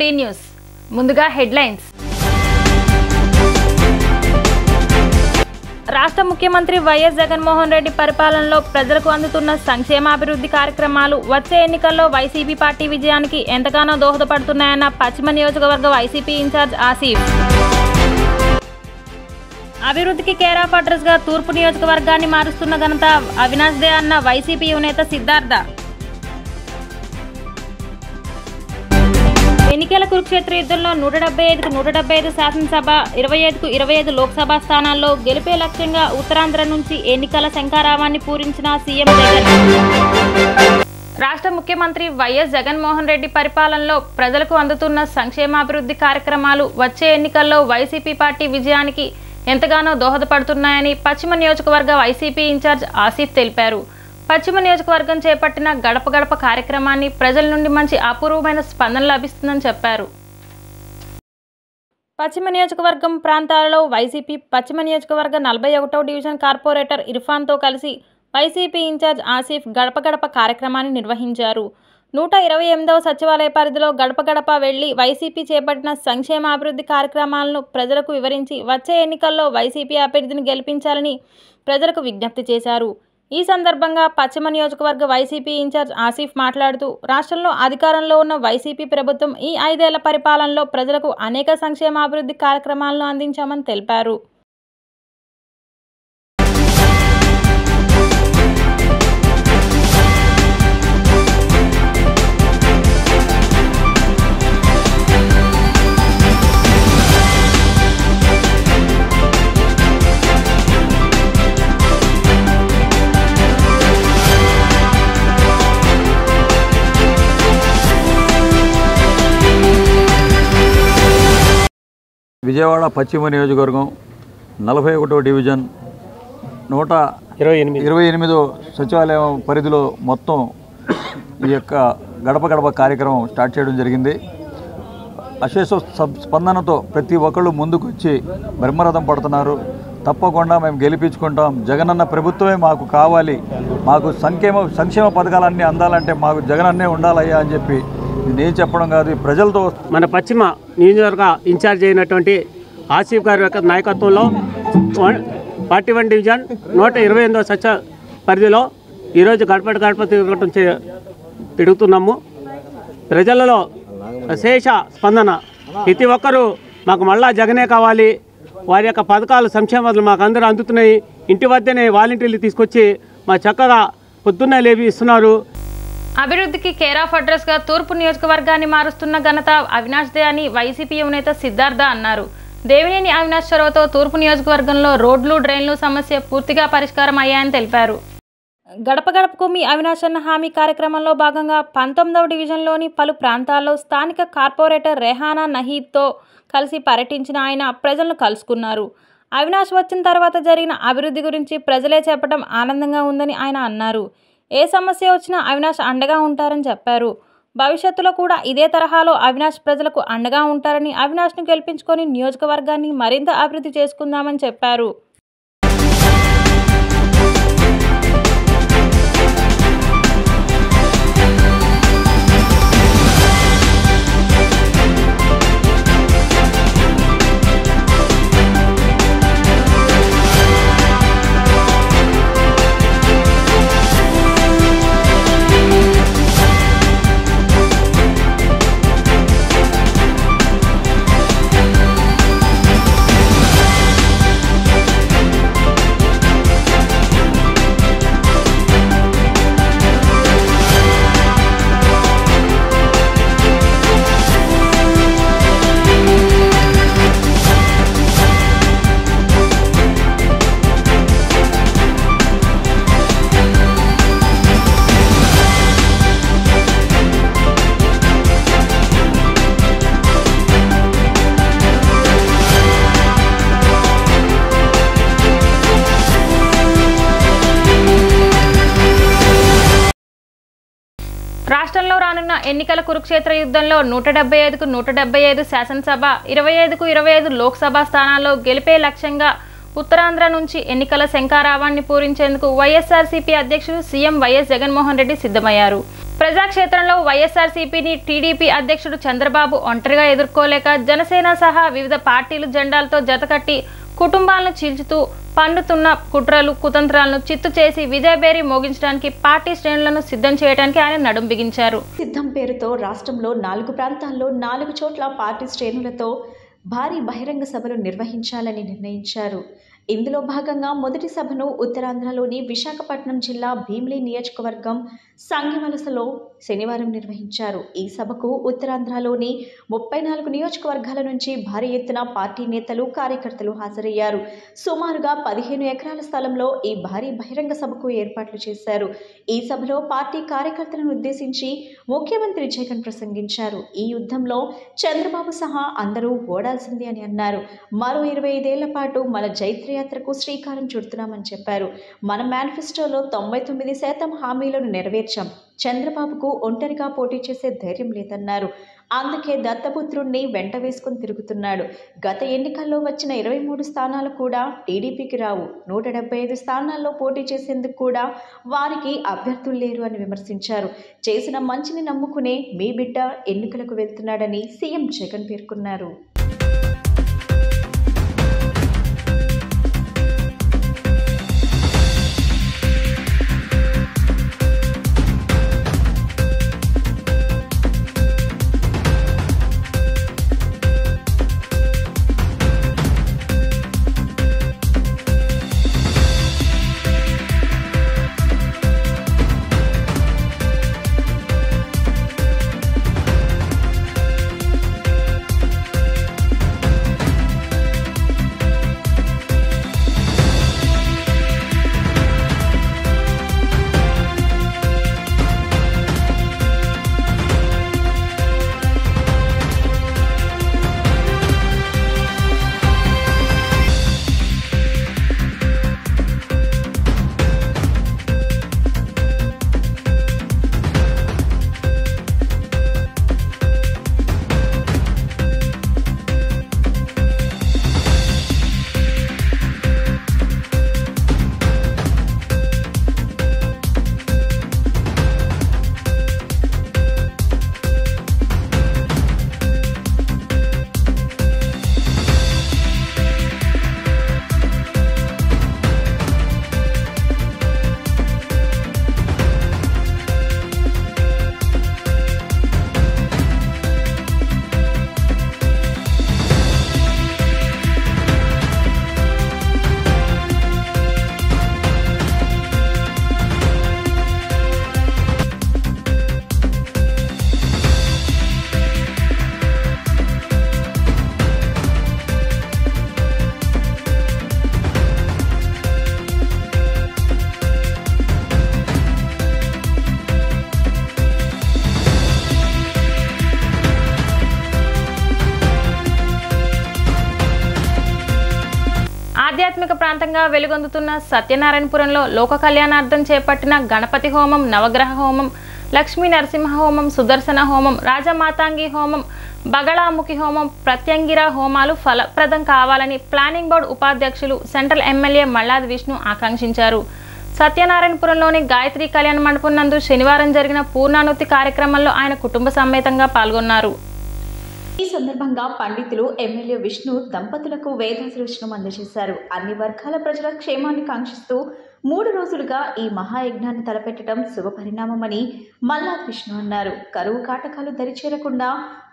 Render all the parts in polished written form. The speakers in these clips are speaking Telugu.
To the news. ముందుగా హెడ్లైన్స్. రాష్ట్ర ముఖ్యమంత్రి వైఎస్ జగన్మోహన్ రెడ్డి పరిపాలనలో ప్రజలకు అందుతున్న సంక్షేమాభివృద్ధి కార్యక్రమాలు వచ్చే ఎన్నికల్లో వైసీపీ పార్టీ విజయానికి ఎంతగానో దోహదపడుతున్నాయన్న పశ్చిమ నియోజకవర్గ వైసీపీ ఇన్ఛార్జ్ ఆసిఫ్. అభివృద్ధికి కేర్ ఆఫ్ అడ్రస్ గా తూర్పు నియోజకవర్గాన్ని మారుస్తున్న ఘనత అవినాష్ దే అన్న వైసీపీ యువనేత సిద్ధార్థ. ఎన్నికల కురుక్షేత్ర యుద్ధంలో 175కు 175 శాసనసభ, 25కు 25 లోక్సభ స్థానాల్లో గెలిపే లక్ష్యంగా ఉత్తరాంధ్ర నుంచి ఎన్నికల శంఖారావాన్ని పూరించిన సీఎం జగన్. రాష్ట్ర ముఖ్యమంత్రి వైఎస్ జగన్మోహన్ రెడ్డి పరిపాలనలో ప్రజలకు అందుతున్న సంక్షేమాభివృద్ధి కార్యక్రమాలు వచ్చే ఎన్నికల్లో వైసీపీ పార్టీ విజయానికి ఎంతగానో దోహదపడుతున్నాయని పశ్చిమ నియోజకవర్గ వైసీపీ ఇన్ఛార్జ్ ఆసిఫ్ తెలిపారు. పశ్చిమ నియోజకవర్గం చేపట్టిన గడప గడప కార్యక్రమాన్ని ప్రజల నుండి మంచి అపూర్వమైన స్పందన లభిస్తుందని చెప్పారు. పశ్చిమ నియోజకవర్గం ప్రాంతాలలో వైసీపీ పశ్చిమ నియోజకవర్గ 41వ డివిజన్ కార్పొరేటర్ ఇర్ఫాన్తో కలిసి వైసీపీ ఇన్ఛార్జ్ ఆసిఫ్ గడప గడప కార్యక్రమాన్ని నిర్వహించారు. 128వ సచివాలయ పరిధిలో గడప గడప వెళ్లి వైసీపీ చేపట్టిన సంక్షేమాభివృద్ధి కార్యక్రమాలను ప్రజలకు వివరించి వచ్చే ఎన్నికల్లో వైసీపీ అభ్యర్థిని గెలిపించాలని ప్రజలకు విజ్ఞప్తి చేశారు. ఈ సందర్భంగా పశ్చిమ నియోజకవర్గ వైసీపీ ఇన్ఛార్జ్ ఆసిఫ్ మాట్లాడుతూ రాష్ట్రంలో అధికారంలో ఉన్న వైసీపీ ప్రభుత్వం ఈ 5 ఏళ్ల పరిపాలనలో ప్రజలకు అనేక సంక్షేమాభివృద్ధి కార్యక్రమాలను అందించామని తెలిపారు. విజయవాడ పశ్చిమ నియోజకవర్గం 41వ డివిజన్ 128వ సచివాలయం పరిధిలో మొత్తం ఈ యొక్క గడప గడప కార్యక్రమం స్టార్ట్ చేయడం జరిగింది. అశేష స్పందనతో ప్రతి ఒక్కళ్ళు ముందుకు వచ్చి బ్రహ్మరథం పడుతున్నారు. తప్పకుండా మేము గెలిపించుకుంటాం, జగనన్న ప్రభుత్వమే మాకు కావాలి, మాకు సంక్షేమ పథకాలన్నీ అందాలంటే మాకు జగనన్నే ఉండాలయ్యా అని చెప్పి నేను చెప్పడం కాదు, ప్రజలతో మన పశ్చిమ నియోజకవర్గ ఇన్ఛార్జ్ అయినటువంటి ఆసిఫ్ గారి యొక్క నాయకత్వంలో 41 డివిజన్ 128వ సచివ పరిధిలో ఈరోజు గడప గడప తిరుగుతున్నాము. ప్రజలలో అశేష స్పందన, ప్రతి ఒక్కరూ మాకు మళ్ళా జగనే కావాలి, వారి యొక్క పథకాలు సంక్షేమాలు మాకు అందరూ అందుతున్నాయి, ఇంటి వద్దనే వాలంటీర్లు తీసుకొచ్చి మా చక్కగా పొద్దున్నే లేవి ఇస్తున్నారు. అభివృద్ధికి కేర్ ఆఫ్ అడ్రస్ గా తూర్పు నియోజకవర్గాన్ని మారుస్తున్న ఘనత అవినాష్ దే అని వైసీపీ యువనేత సిద్ధార్థ అన్నారు. దేవినేని అవినాష్ చొరవతో తూర్పు నియోజకవర్గంలో రోడ్లు, డ్రైన్లు సమస్య పూర్తిగా పరిష్కారం అయ్యాయని తెలిపారు. గడప గడపకు మీ అవినాష్ అన్న హామీ కార్యక్రమంలో భాగంగా 19వ డివిజన్లోని పలు ప్రాంతాల్లో స్థానిక కార్పొరేటర్ రెహానా నహీద్తో కలిసి పర్యటించిన ఆయన ప్రజలను కలుసుకున్నారు. అవినాష్ వచ్చిన తర్వాత జరిగిన అభివృద్ధి గురించి ప్రజలే చెప్పడం ఆనందంగా ఉందని ఆయన అన్నారు. ఏ సమస్య వచ్చినా అవినాష్ అండగా ఉంటారని చెప్పారు. భవిష్యత్తులో కూడా ఇదే తరహాలో అవినాష్ ప్రజలకు అండగా ఉంటారని, అవినాష్ను గెలిపించుకొని నియోజకవర్గాన్ని మరింత అభివృద్ధి చేసుకుందామని చెప్పారు. రాష్ట్రంలో రానున్న ఎన్నికల కురుక్షేత్ర యుద్ధంలో 175కు 175 శాసనసభ, 25కు 25 లోక్సభ స్థానాల్లో గెలిపే లక్ష్యంగా ఉత్తరాంధ్ర నుంచి ఎన్నికల శంఖారావాన్ని పూరించేందుకు వైఎస్ఆర్సీపీ అధ్యక్షుడు సీఎం వైఎస్ జగన్మోహన్ రెడ్డి సిద్ధమయ్యారు. ప్రజాక్షేత్రంలో వైఎస్ఆర్సీపీని టీడీపీ అధ్యక్షుడు చంద్రబాబు ఒంటరిగా ఎదుర్కోలేక జనసేన సహా వివిధ పార్టీలు జెండాలతో జతకట్టి కుటుంబాలను చీల్చుతూ పండుతున్న కుట్రలు కుతంత్రాలను చిత్తు చేసి విజయబేరి మోగించడానికి పార్టీ శ్రేణులను సిద్ధం చేయడానికి ఆయన నడుం బిగించారు. సిద్ధం పేరుతో రాష్ట్రంలో 4 ప్రాంతాల్లో 4 చోట్ల పార్టీ శ్రేణులతో భారీ బహిరంగ సభలు నిర్వహించాలని నిర్ణయించారు. ఇందులో భాగంగా మొదటి సభను ఉత్తరాంధ్రలోని విశాఖపట్నం జిల్లా భీమిలి నియోజకవర్గం సంగివలసలో శనివారం నిర్వహించారు. ఈ సభకు ఉత్తరాంధ్రలోని 34 నియోజకవర్గాల నుంచి భారీ ఎత్తున పార్టీ నేతలు కార్యకర్తలు హాజరయ్యారు. సుమారుగా 15 ఎకరాల స్థలంలో ఈ భారీ బహిరంగ సభకు ఏర్పాట్లు చేశారు. ఈ సభలో పార్టీ కార్యకర్తలను ఉద్దేశించి ముఖ్యమంత్రి జగన్ ప్రసంగించారు. ఈ యుద్ధంలో చంద్రబాబు సహా అందరూ ఓడాల్సిందే అని అన్నారు. మరో 25 ఏళ్ల పాటు మన జైత్రయాత్రకు శ్రీకారం చుడుతున్నామని చెప్పారు. మన మేనిఫెస్టోలో 99% హామీలను నెరవేర్చాం. చంద్రబాబుకు ఒంటరిగా పోటీ చేసే ధైర్యం లేదన్నారు. అందుకే దత్తపుత్రుణ్ణి వెంట వేసుకుని తిరుగుతున్నాడు. గత ఎన్నికల్లో వచ్చిన 23 స్థానాలు కూడా టీడీపీకి రావు. 175 స్థానాల్లో పోటీ చేసేందుకు కూడా వారికి అభ్యర్థులు లేరు అని విమర్శించారు. చేసిన మంచిని నమ్ముకునే మీ బిడ్డ ఎన్నికలకు వెళ్తున్నాడని సీఎం జగన్ పేర్కొన్నారు. ఆధ్యాత్మిక ప్రాంతంగా వెలుగొందుతున్న సత్యనారాయణపురంలో లోక కళ్యాణార్థం చేపట్టిన గణపతి హోమం, నవగ్రహ హోమం, లక్ష్మీ నరసింహ హోమం, సుదర్శన హోమం, రాజమాతాంగి హోమం, బగళాముఖి హోమం, ప్రత్యంగిర హోమాలు ఫలప్రదం కావాలని ప్లానింగ్ బోర్డు ఉపాధ్యక్షులు సెంట్రల్ ఎమ్మెల్యే మల్లాది విష్ణు ఆకాంక్షించారు. సత్యనారాయణపురంలోని గాయత్రి కళ్యాణ మండపం నందు శనివారం జరిగిన పూర్ణానుతి కార్యక్రమంలో ఆయన కుటుంబ సమేతంగా పాల్గొన్నారు. ఈ సందర్భంగా పండితులు ఎమ్మెల్యే విష్ణు దంపతులకు వేదాశీర్వచనం అందజేశారు. అన్ని వర్గాల ప్రజల క్షేమాన్ని కాంక్షిస్తూ 3 రోజులుగా ఈ మహాయజ్ఞాన్ని తలపెట్టడం శుభపరిణామమని మల్లాది విష్ణు అన్నారు. కరువు కాటకాలు దరిచేరకుండా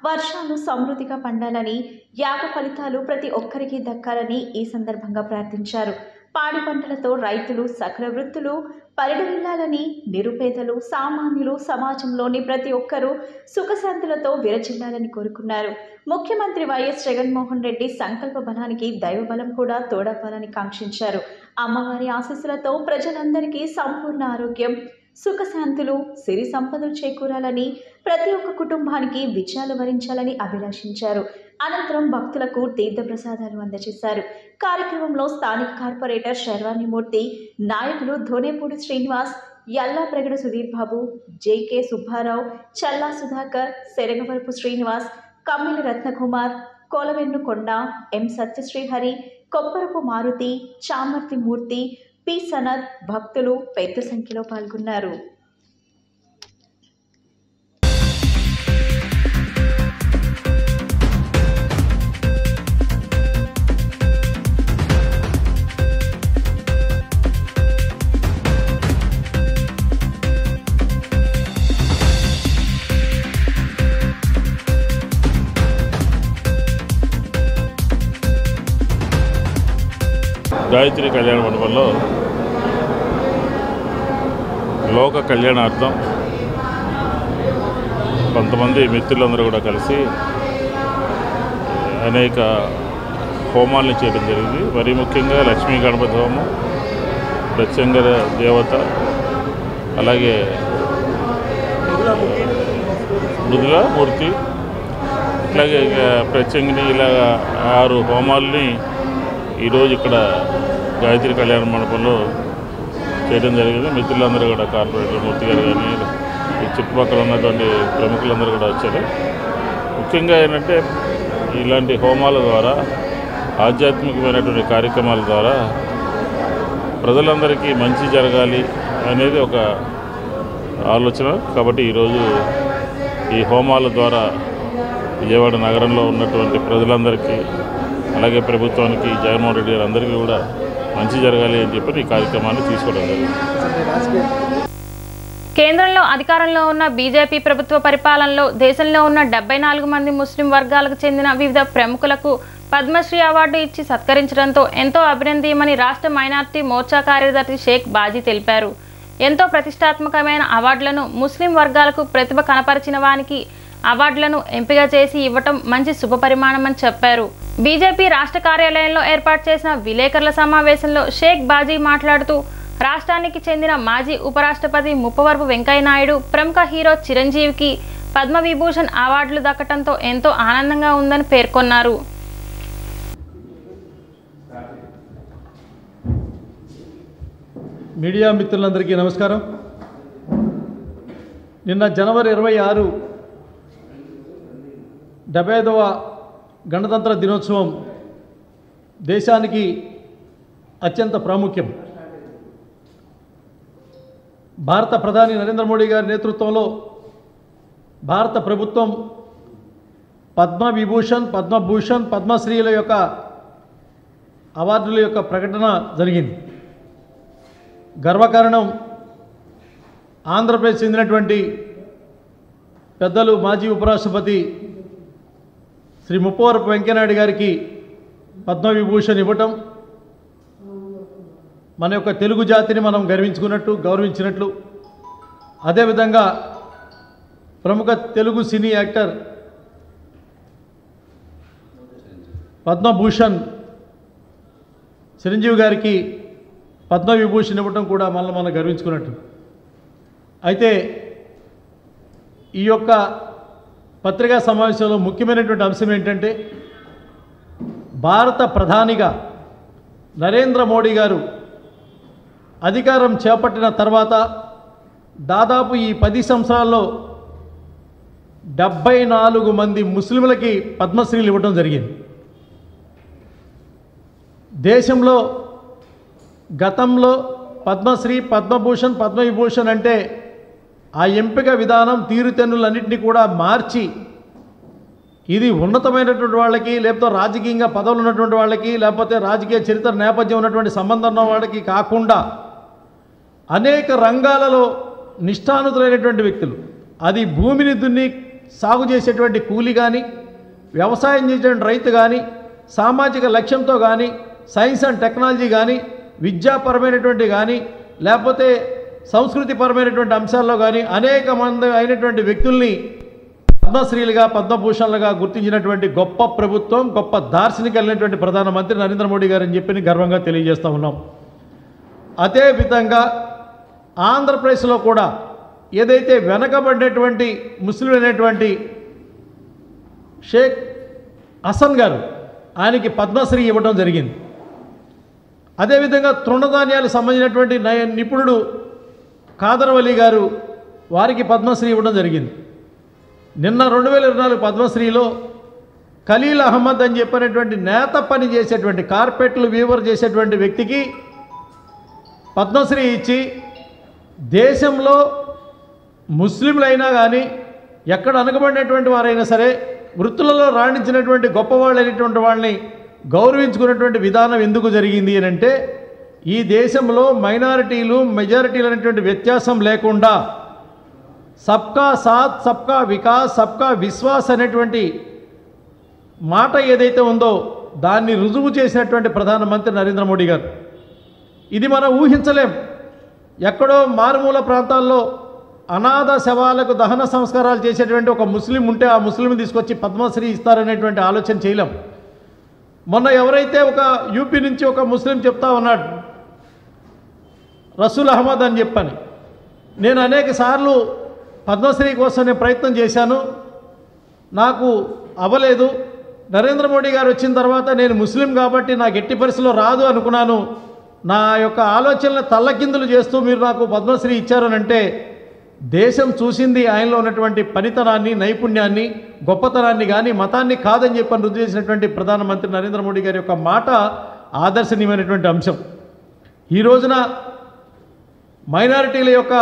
వర్షాలు సమృద్ధిగా పండాలని, యాగ ఫలితాలు ప్రతి ఒక్కరికి దక్కాలని ఈ సందర్భంగా ప్రార్థించారు. పాడి పంటలతో రైతులు సకల వృత్తులు పరిడవిల్లాలని, నిరుపేదలు సామాన్యులు సమాజంలోని ప్రతి ఒక్కరూ సుఖశాంతులతో విరచిల్లాలని కోరుకున్నారు. ముఖ్యమంత్రి వైఎస్ జగన్మోహన్ రెడ్డి సంకల్ప బలానికి దైవబలం కూడా తోడవ్వాలని కాంక్షించారు. అమ్మవారి ఆశీస్సులతో ప్రజలందరికీ సంపూర్ణ ఆరోగ్యం, సుఖశాంతులు, సిరి సంపదలు చేకూరాలని, ప్రతి ఒక్క కుటుంబానికి విజయాలు వరించాలని అభిలాషించారు. అనంతరం భక్తులకు తీర్థప్రసాదాలు అందజేశారు. కార్యక్రమంలో స్థానిక కార్పొరేటర్ శర్వాణిమూర్తి, నాయకులు ధోనేపూడి శ్రీనివాస్, యల్లాప్రగడ సుధీర్ బాబు, జేకే సుబ్బారావు, చల్లా సుధాకర్, సెరగవరపు శ్రీనివాస్, కమ్మిలి రత్నకుమార్, కోలవెన్ను కొండ, ఎం సత్యశ్రీహరి, కొప్పరపు మారుతి, చామర్తి మూర్తి, పి సనత్, భక్తులు పెద్ద సంఖ్యలో పాల్గొన్నారు. గాయత్రి కళ్యాణ మండపంలో లోక కళ్యాణార్థం కొంతమంది మిత్రులందరూ కూడా కలిసి అనేక హోమాలను చేయడం జరిగింది. మరీ ముఖ్యంగా లక్ష్మీ గణపతి హోమం, ప్రత్యంగర దేవత, అలాగే మృదుల మూర్తి, ఇట్లాగే ప్రత్యంగిని, ఇలాగ 6 హోమాలని ఈరోజు ఇక్కడ గాయత్రి కళ్యాణ మండపంలో చేయడం జరిగింది. మిత్రులందరూ కూడా కార్పొరేటర్ మూర్తి గారు కానీ ఈ చుట్టుపక్కల ఉన్నటువంటి ప్రముఖులందరూ కూడా వచ్చారు. ముఖ్యంగా ఏంటంటే ఇలాంటి హోమాల ద్వారా, ఆధ్యాత్మికమైనటువంటి కార్యక్రమాల ద్వారా ప్రజలందరికీ మంచి జరగాలి అనేది ఒక ఆలోచన. కాబట్టి ఈరోజు ఈ హోమాల ద్వారా విజయవాడ నగరంలో ఉన్నటువంటి ప్రజలందరికీ, అలాగే ప్రభుత్వానికి, జగన్మోహన్ రెడ్డి గారు అందరికీ కూడా మంచి జరగాలి అని చెప్పి ఈ కార్యక్రమాన్ని తీసుకోవడం జరిగింది. కేంద్రంలో అధికారంలో ఉన్న బీజేపీ ప్రభుత్వ పరిపాలనలో దేశంలో ఉన్న 74 మంది ముస్లిం వర్గాలకు చెందిన వివిధ ప్రముఖులకు పద్మశ్రీ అవార్డు ఇచ్చి సత్కరించడంతో ఎంతో అభినందనీయమని రాష్ట్ర మైనార్టీ మోర్చా కార్యదర్శి షేక్ బాజీ తెలిపారు. ఎంతో ప్రతిష్టాత్మకమైన అవార్డులను ముస్లిం వర్గాలకు ప్రతిభ కనపరిచిన వారికి అవార్డులను ఎంపిక చేసి ఇవ్వటం మంచి శుభపరిమాణమని చెప్పారు. బీజేపీ రాష్ట్ర కార్యాలయంలో ఏర్పాటు చేసిన విలేకరుల సమావేశంలో షేక్ బాజీ మాట్లాడుతూ రాష్ట్రానికి చెందిన మాజీ ఉపరాష్ట్రపతి ముప్పవరపు వెంకయ్యనాయుడు, ప్రముఖ హీరో చిరంజీవికి పద్మవిభూషణ్ అవార్డులు దక్కడంతో ఎంతో ఆనందంగా ఉందని పేర్కొన్నారు. మీడియా మిత్రులందరికీ నమస్కారం. నిన్న జనవరి 26 75వ గణతంత్ర దినోత్సవం దేశానికి అత్యంత ప్రాముఖ్యం. భారత ప్రధాని నరేంద్ర మోడీ గారి నేతృత్వంలో భారత ప్రభుత్వం పద్మవిభూషణ్, పద్మభూషణ్, పద్మశ్రీల యొక్క అవార్డుల యొక్క ప్రకటన జరిగింది. గర్వకారణం ఆంధ్రప్రదేశ్ చెందినటువంటి పెద్దలు మాజీ ఉపరాష్ట్రపతి శ్రీ ముప్పవరపు వెంకయ్యనాయుడు గారికి పద్మవిభూషణ్ ఇవ్వటం మన యొక్క తెలుగు జాతిని మనం గౌరవించినట్లు, అదేవిధంగా ప్రముఖ తెలుగు సినీ యాక్టర్ పద్మభూషణ్ చిరంజీవి గారికి పద్మవిభూషణ్ ఇవ్వటం కూడా మనం గర్వించుకున్నట్టు. అయితే ఈ యొక్క పత్రికా సమావేశంలో ముఖ్యమైనటువంటి అంశం ఏంటంటే, భారత ప్రధానిగా నరేంద్ర మోడీ గారు అధికారం చేపట్టిన తర్వాత దాదాపు ఈ 10 సంవత్సరాల్లో 74 మంది ముస్లింలకి పద్మశ్రీలు ఇవ్వడం జరిగింది. దేశంలో గతంలో పద్మశ్రీ, పద్మభూషణ్, పద్మవిభూషణ్ అంటే ఆ ఎంపిక విధానం, తీరుతెన్నులన్నింటినీ కూడా మార్చి ఇది ఉన్నతమైనటువంటి వాళ్ళకి, లేకపోతే రాజకీయంగా పదవులు ఉన్నటువంటి వాళ్ళకి, లేకపోతే రాజకీయ చరిత్ర నేపథ్యం ఉన్నటువంటి సంబంధం ఉన్న వాళ్ళకి కాకుండా అనేక రంగాలలో నిష్ఠానుతులైనటువంటి వ్యక్తులు, అది భూమిని దున్ని సాగు చేసేటువంటి కూలి కానీ, వ్యవసాయం చేసేటువంటి రైతు కానీ, సామాజిక లక్ష్యంతో కానీ, సైన్స్ అండ్ టెక్నాలజీ కానీ, విద్యాపరమైనటువంటి కానీ, లేకపోతే సంస్కృతిపరమైనటువంటి అంశాల్లో కానీ అనేక మంది అయినటువంటి వ్యక్తుల్ని పద్మశ్రీలుగా, పద్మభూషణలుగా గుర్తించినటువంటి గొప్ప ప్రభుత్వం, గొప్ప దార్శనికమైనటువంటి ప్రధానమంత్రి నరేంద్ర మోడీ గారు అని చెప్పి గర్వంగా తెలియజేస్తూ ఉన్నాం. అదేవిధంగా ఆంధ్రప్రదేశ్లో కూడా ఏదైతే వెనకబడినటువంటి ముస్లిం అయినటువంటి షేక్ హసన్ గారు, ఆయనకి పద్మశ్రీ ఇవ్వడం జరిగింది. అదేవిధంగా తృణధాన్యాలకు సంబంధించినటువంటి నిపుణుడు ఖాదర్ వలీ గారు, వారికి పద్మశ్రీ ఇవ్వడం జరిగింది. నిన్న 2024 పద్మశ్రీలో ఖలీల్ అహ్మద్ అని చెప్పినటువంటి నేత పని చేసేటువంటి, కార్పెట్లు వీవర్ చేసేటువంటి వ్యక్తికి పద్మశ్రీ ఇచ్చి దేశంలో ముస్లింలైనా కానీ, ఎక్కడ అనగబడినటువంటి వారైనా సరే, వృత్తులలో రాణించినటువంటి గొప్పవాళ్ళైనటువంటి వాళ్ళని గౌరవించుకున్నటువంటి విధానం ఎందుకు జరిగింది అని అంటే, ఈ దేశంలో మైనారిటీలు, మెజారిటీలు అనేటువంటి వ్యత్యాసం లేకుండా సబ్కా సాత్, సబ్కా వికాస్, సబ్కా విశ్వాస్ అనేటువంటి మాట ఏదైతే ఉందో దాన్ని రుజువు చేసినటువంటి ప్రధానమంత్రి నరేంద్ర మోడీ గారు. ఇది మనం ఊహించలేం. ఎక్కడో మారుమూల ప్రాంతాల్లో అనాథ శవాలకు దహన సంస్కారాలు చేసేటువంటి ఒక ముస్లిం ఉంటే ఆ ముస్లిం తీసుకొచ్చి పద్మశ్రీ ఇస్తారనేటువంటి ఆలోచన చేయలేం. మొన్న ఎవరైతే ఒక యూపీ నుంచి ఒక ముస్లిం చెప్తా ఉన్నాడు, రసూల్ అహ్మద్ అని చెప్పని, నేను అనేక సార్లు పద్మశ్రీ కోసం నేను ప్రయత్నం చేశాను, నాకు అవ్వలేదు. నరేంద్ర మోడీ గారు వచ్చిన తర్వాత నేను ముస్లిం కాబట్టి నాకు ఎట్టి పరిస్థితుల్లో రాదు అనుకున్నాను. నా యొక్క ఆలోచనలు తల్లకిందులు చేస్తూ మీరు నాకు పద్మశ్రీ ఇచ్చారనంటే దేశం చూసింది ఆయనలో ఉన్నటువంటి పనితనాన్ని, నైపుణ్యాన్ని, గొప్పతనాన్ని కానీ మతాన్ని కాదని చెప్పని రుజువు చేసినటువంటి ప్రధానమంత్రి నరేంద్ర మోడీ గారి యొక్క మాట ఆదర్శనీయమైనటువంటి అంశం. ఈ రోజున మైనారిటీల యొక్క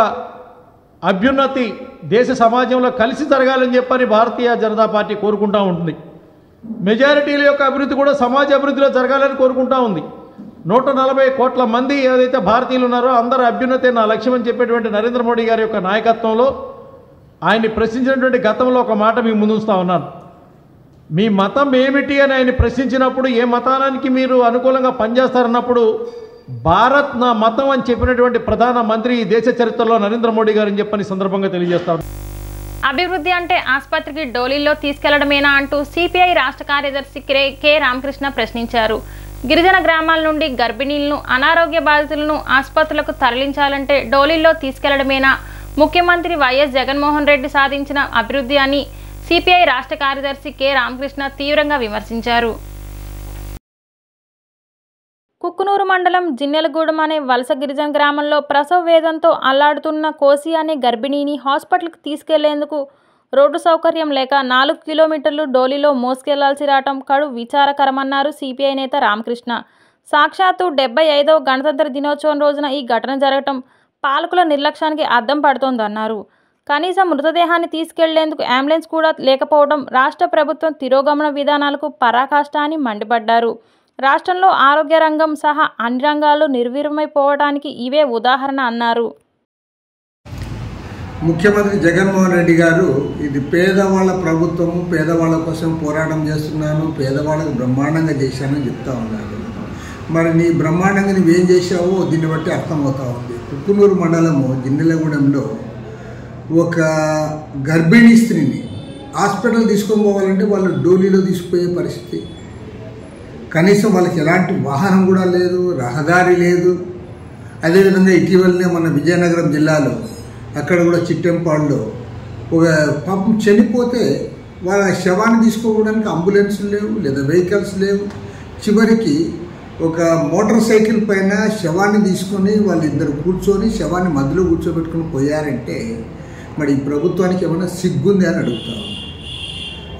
అభ్యున్నతి దేశ సమాజంలో కలిసి జరగాలని చెప్పని భారతీయ జనతా పార్టీ కోరుకుంటూ ఉంటుంది. మెజారిటీల యొక్క అభివృద్ధి కూడా సమాజ అభివృద్ధిలో జరగాలని కోరుకుంటూ ఉంది. 140 కోట్ల మంది ఏదైతే భారతీయులు ఉన్నారో అందరి అభ్యున్నతే నా లక్ష్యం అని చెప్పేటువంటి నరేంద్ర మోడీ గారి యొక్క నాయకత్వంలో ఆయన్ని ప్రశ్నించినటువంటి గతంలో ఒక మాట మీకు ముందుంచుతా ఉన్నాను. మీ మతం ఏమిటి అని ఆయన ప్రశ్నించినప్పుడు ఏ మతానికి మీరు అనుకూలంగా పనిచేస్తారన్నప్పుడు భారత్ నా మతం అని చెప్పినటువంటి ప్రధానమంత్రి ఈ దేశ చరిత్రలో నరేంద్ర మోడీ గారు అని చెప్పని సందర్భంగా తెలియజేస్తాను. అభివృద్ధి అంటే ఆసుపత్రికి డోలీల్లో తీసుకెళ్లడమేనా అంటూ సిపిఐ రాష్ట్ర కార్యదర్శి కె రామకృష్ణ ప్రశ్నించారు. గిరిజన గ్రామాల నుండి గర్భిణీలను, అనారోగ్య బాధితులను ఆసుపత్రులకు తరలించాలంటే డోలీల్లో తీసుకెళ్లడమేనా ముఖ్యమంత్రి వైఎస్ జగన్మోహన్ రెడ్డి సాధించిన అభివృద్ధి అని సిపిఐ రాష్ట్ర కార్యదర్శి కె రామకృష్ణ తీవ్రంగా విమర్శించారు. కుక్కునూరు మండలం జిన్నెలగూడెం అనే వలస గిరిజన గ్రామంలో ప్రసవ వేదంతో అల్లాడుతున్న కోసి అనే గర్భిణిని హాస్పిటల్కి తీసుకెళ్లేందుకు రోడ్డు సౌకర్యం లేక 4 కిలోమీటర్లు డోలీలో మోసుకెళ్లాల్సి రావటం కడు విచారకరమన్నారు సిపిఐ నేత రామకృష్ణ. సాక్షాత్తు 75వ గణతంత్ర దినోత్సవం రోజున ఈ ఘటన జరగటం పాలకుల నిర్లక్ష్యానికి అద్దం పడుతోందన్నారు. కనీసం మృతదేహాన్ని తీసుకెళ్లేందుకు అంబులెన్స్ కూడా లేకపోవడం రాష్ట్ర ప్రభుత్వం తిరోగమన విధానాలకు పరాకాష్ట అని మండిపడ్డారు. రాష్ట్రంలో ఆరోగ్య రంగం సహా అన్ని రంగాలు నిర్వీర్యమైపోవడానికి ఇవే ఉదాహరణ అన్నారు. ముఖ్యమంత్రి జగన్మోహన్ రెడ్డి గారు ఇది పేదవాళ్ళ ప్రభుత్వము, పేదవాళ్ళ కోసం పోరాటం చేస్తున్నాను, పేదవాళ్ళకు బ్రహ్మాండంగా చేశానని చెప్తా ఉన్నారు. మరి నీ బ్రహ్మాండంగా నువ్వేం చేశావో దీన్ని బట్టి అర్థమవుతా ఉంది. కుక్కునూరు మండలము జిన్నెలగూడెంలో ఒక గర్భిణీ స్త్రీని హాస్పిటల్ తీసుకొని పోవాలంటే వాళ్ళు డోలీలో తీసుకుపోయే పరిస్థితి. కనీసం వాళ్ళకి ఎలాంటి వాహనం కూడా లేదు, రహదారి లేదు. అదేవిధంగా ఇటీవలనే మన విజయనగరం జిల్లాలో అక్కడ కూడా చిట్టెంపాడులో ఒక పాపం చనిపోతే వాళ్ళ శవాన్ని తీసుకోవడానికి అంబులెన్స్లు లేవు, లేదా వెహికల్స్ లేవు. చివరికి ఒక మోటార్ సైకిల్ పైన శవాన్ని తీసుకొని వాళ్ళిద్దరు కూర్చొని శవాన్ని మధ్యలో కూర్చోబెట్టుకుని పోయారంటే మరి ఈ ప్రభుత్వానికి ఏమైనా సిగ్గుంది అని అడుగుతాము.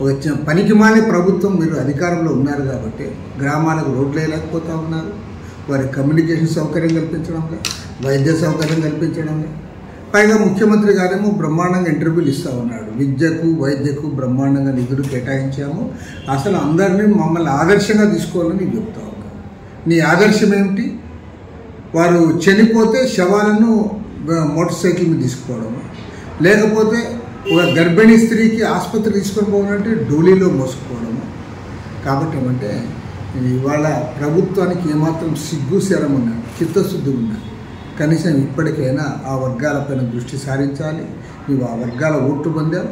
ఒక పనికి మానే ప్రభుత్వం, మీరు అధికారంలో ఉన్నారు కాబట్టి గ్రామాలకు రోడ్లు వేయలేకపోతూ ఉన్నారు. వారికి కమ్యూనికేషన్ సౌకర్యం కల్పించడంలో, వైద్య సౌకర్యం కల్పించడంలో, పైగా ముఖ్యమంత్రి గారేమో బ్రహ్మాండంగా ఇంటర్వ్యూలు ఇస్తూ ఉన్నాడు. విద్యకు వైద్యకు బ్రహ్మాండంగా నిధులు కేటాయించాము, అసలు అందరినీ మమ్మల్ని ఆదర్శంగా తీసుకోవాలని చెప్తా ఉన్నాను. నీ ఆదర్శం ఏమిటి? వారు చనిపోతే శవాలను మోటార్ సైకిల్ మీద తీసుకోవడము, లేకపోతే ఒక గర్భిణీ స్త్రీకి ఆసుపత్రి తీసుకొని పోవాలంటే డోలీలో మోసుకుపోవడము. కాబట్టి ఏమంటే ఇవాళ ప్రభుత్వానికి ఏమాత్రం సిగ్గు శరం ఉన్నది, చిత్తశుద్ధి ఉన్నది. కనీసం ఇప్పటికైనా ఆ వర్గాలపైన దృష్టి సారించాలి. నువ్వు ఆ వర్గాల ఓట్లు పొందావు,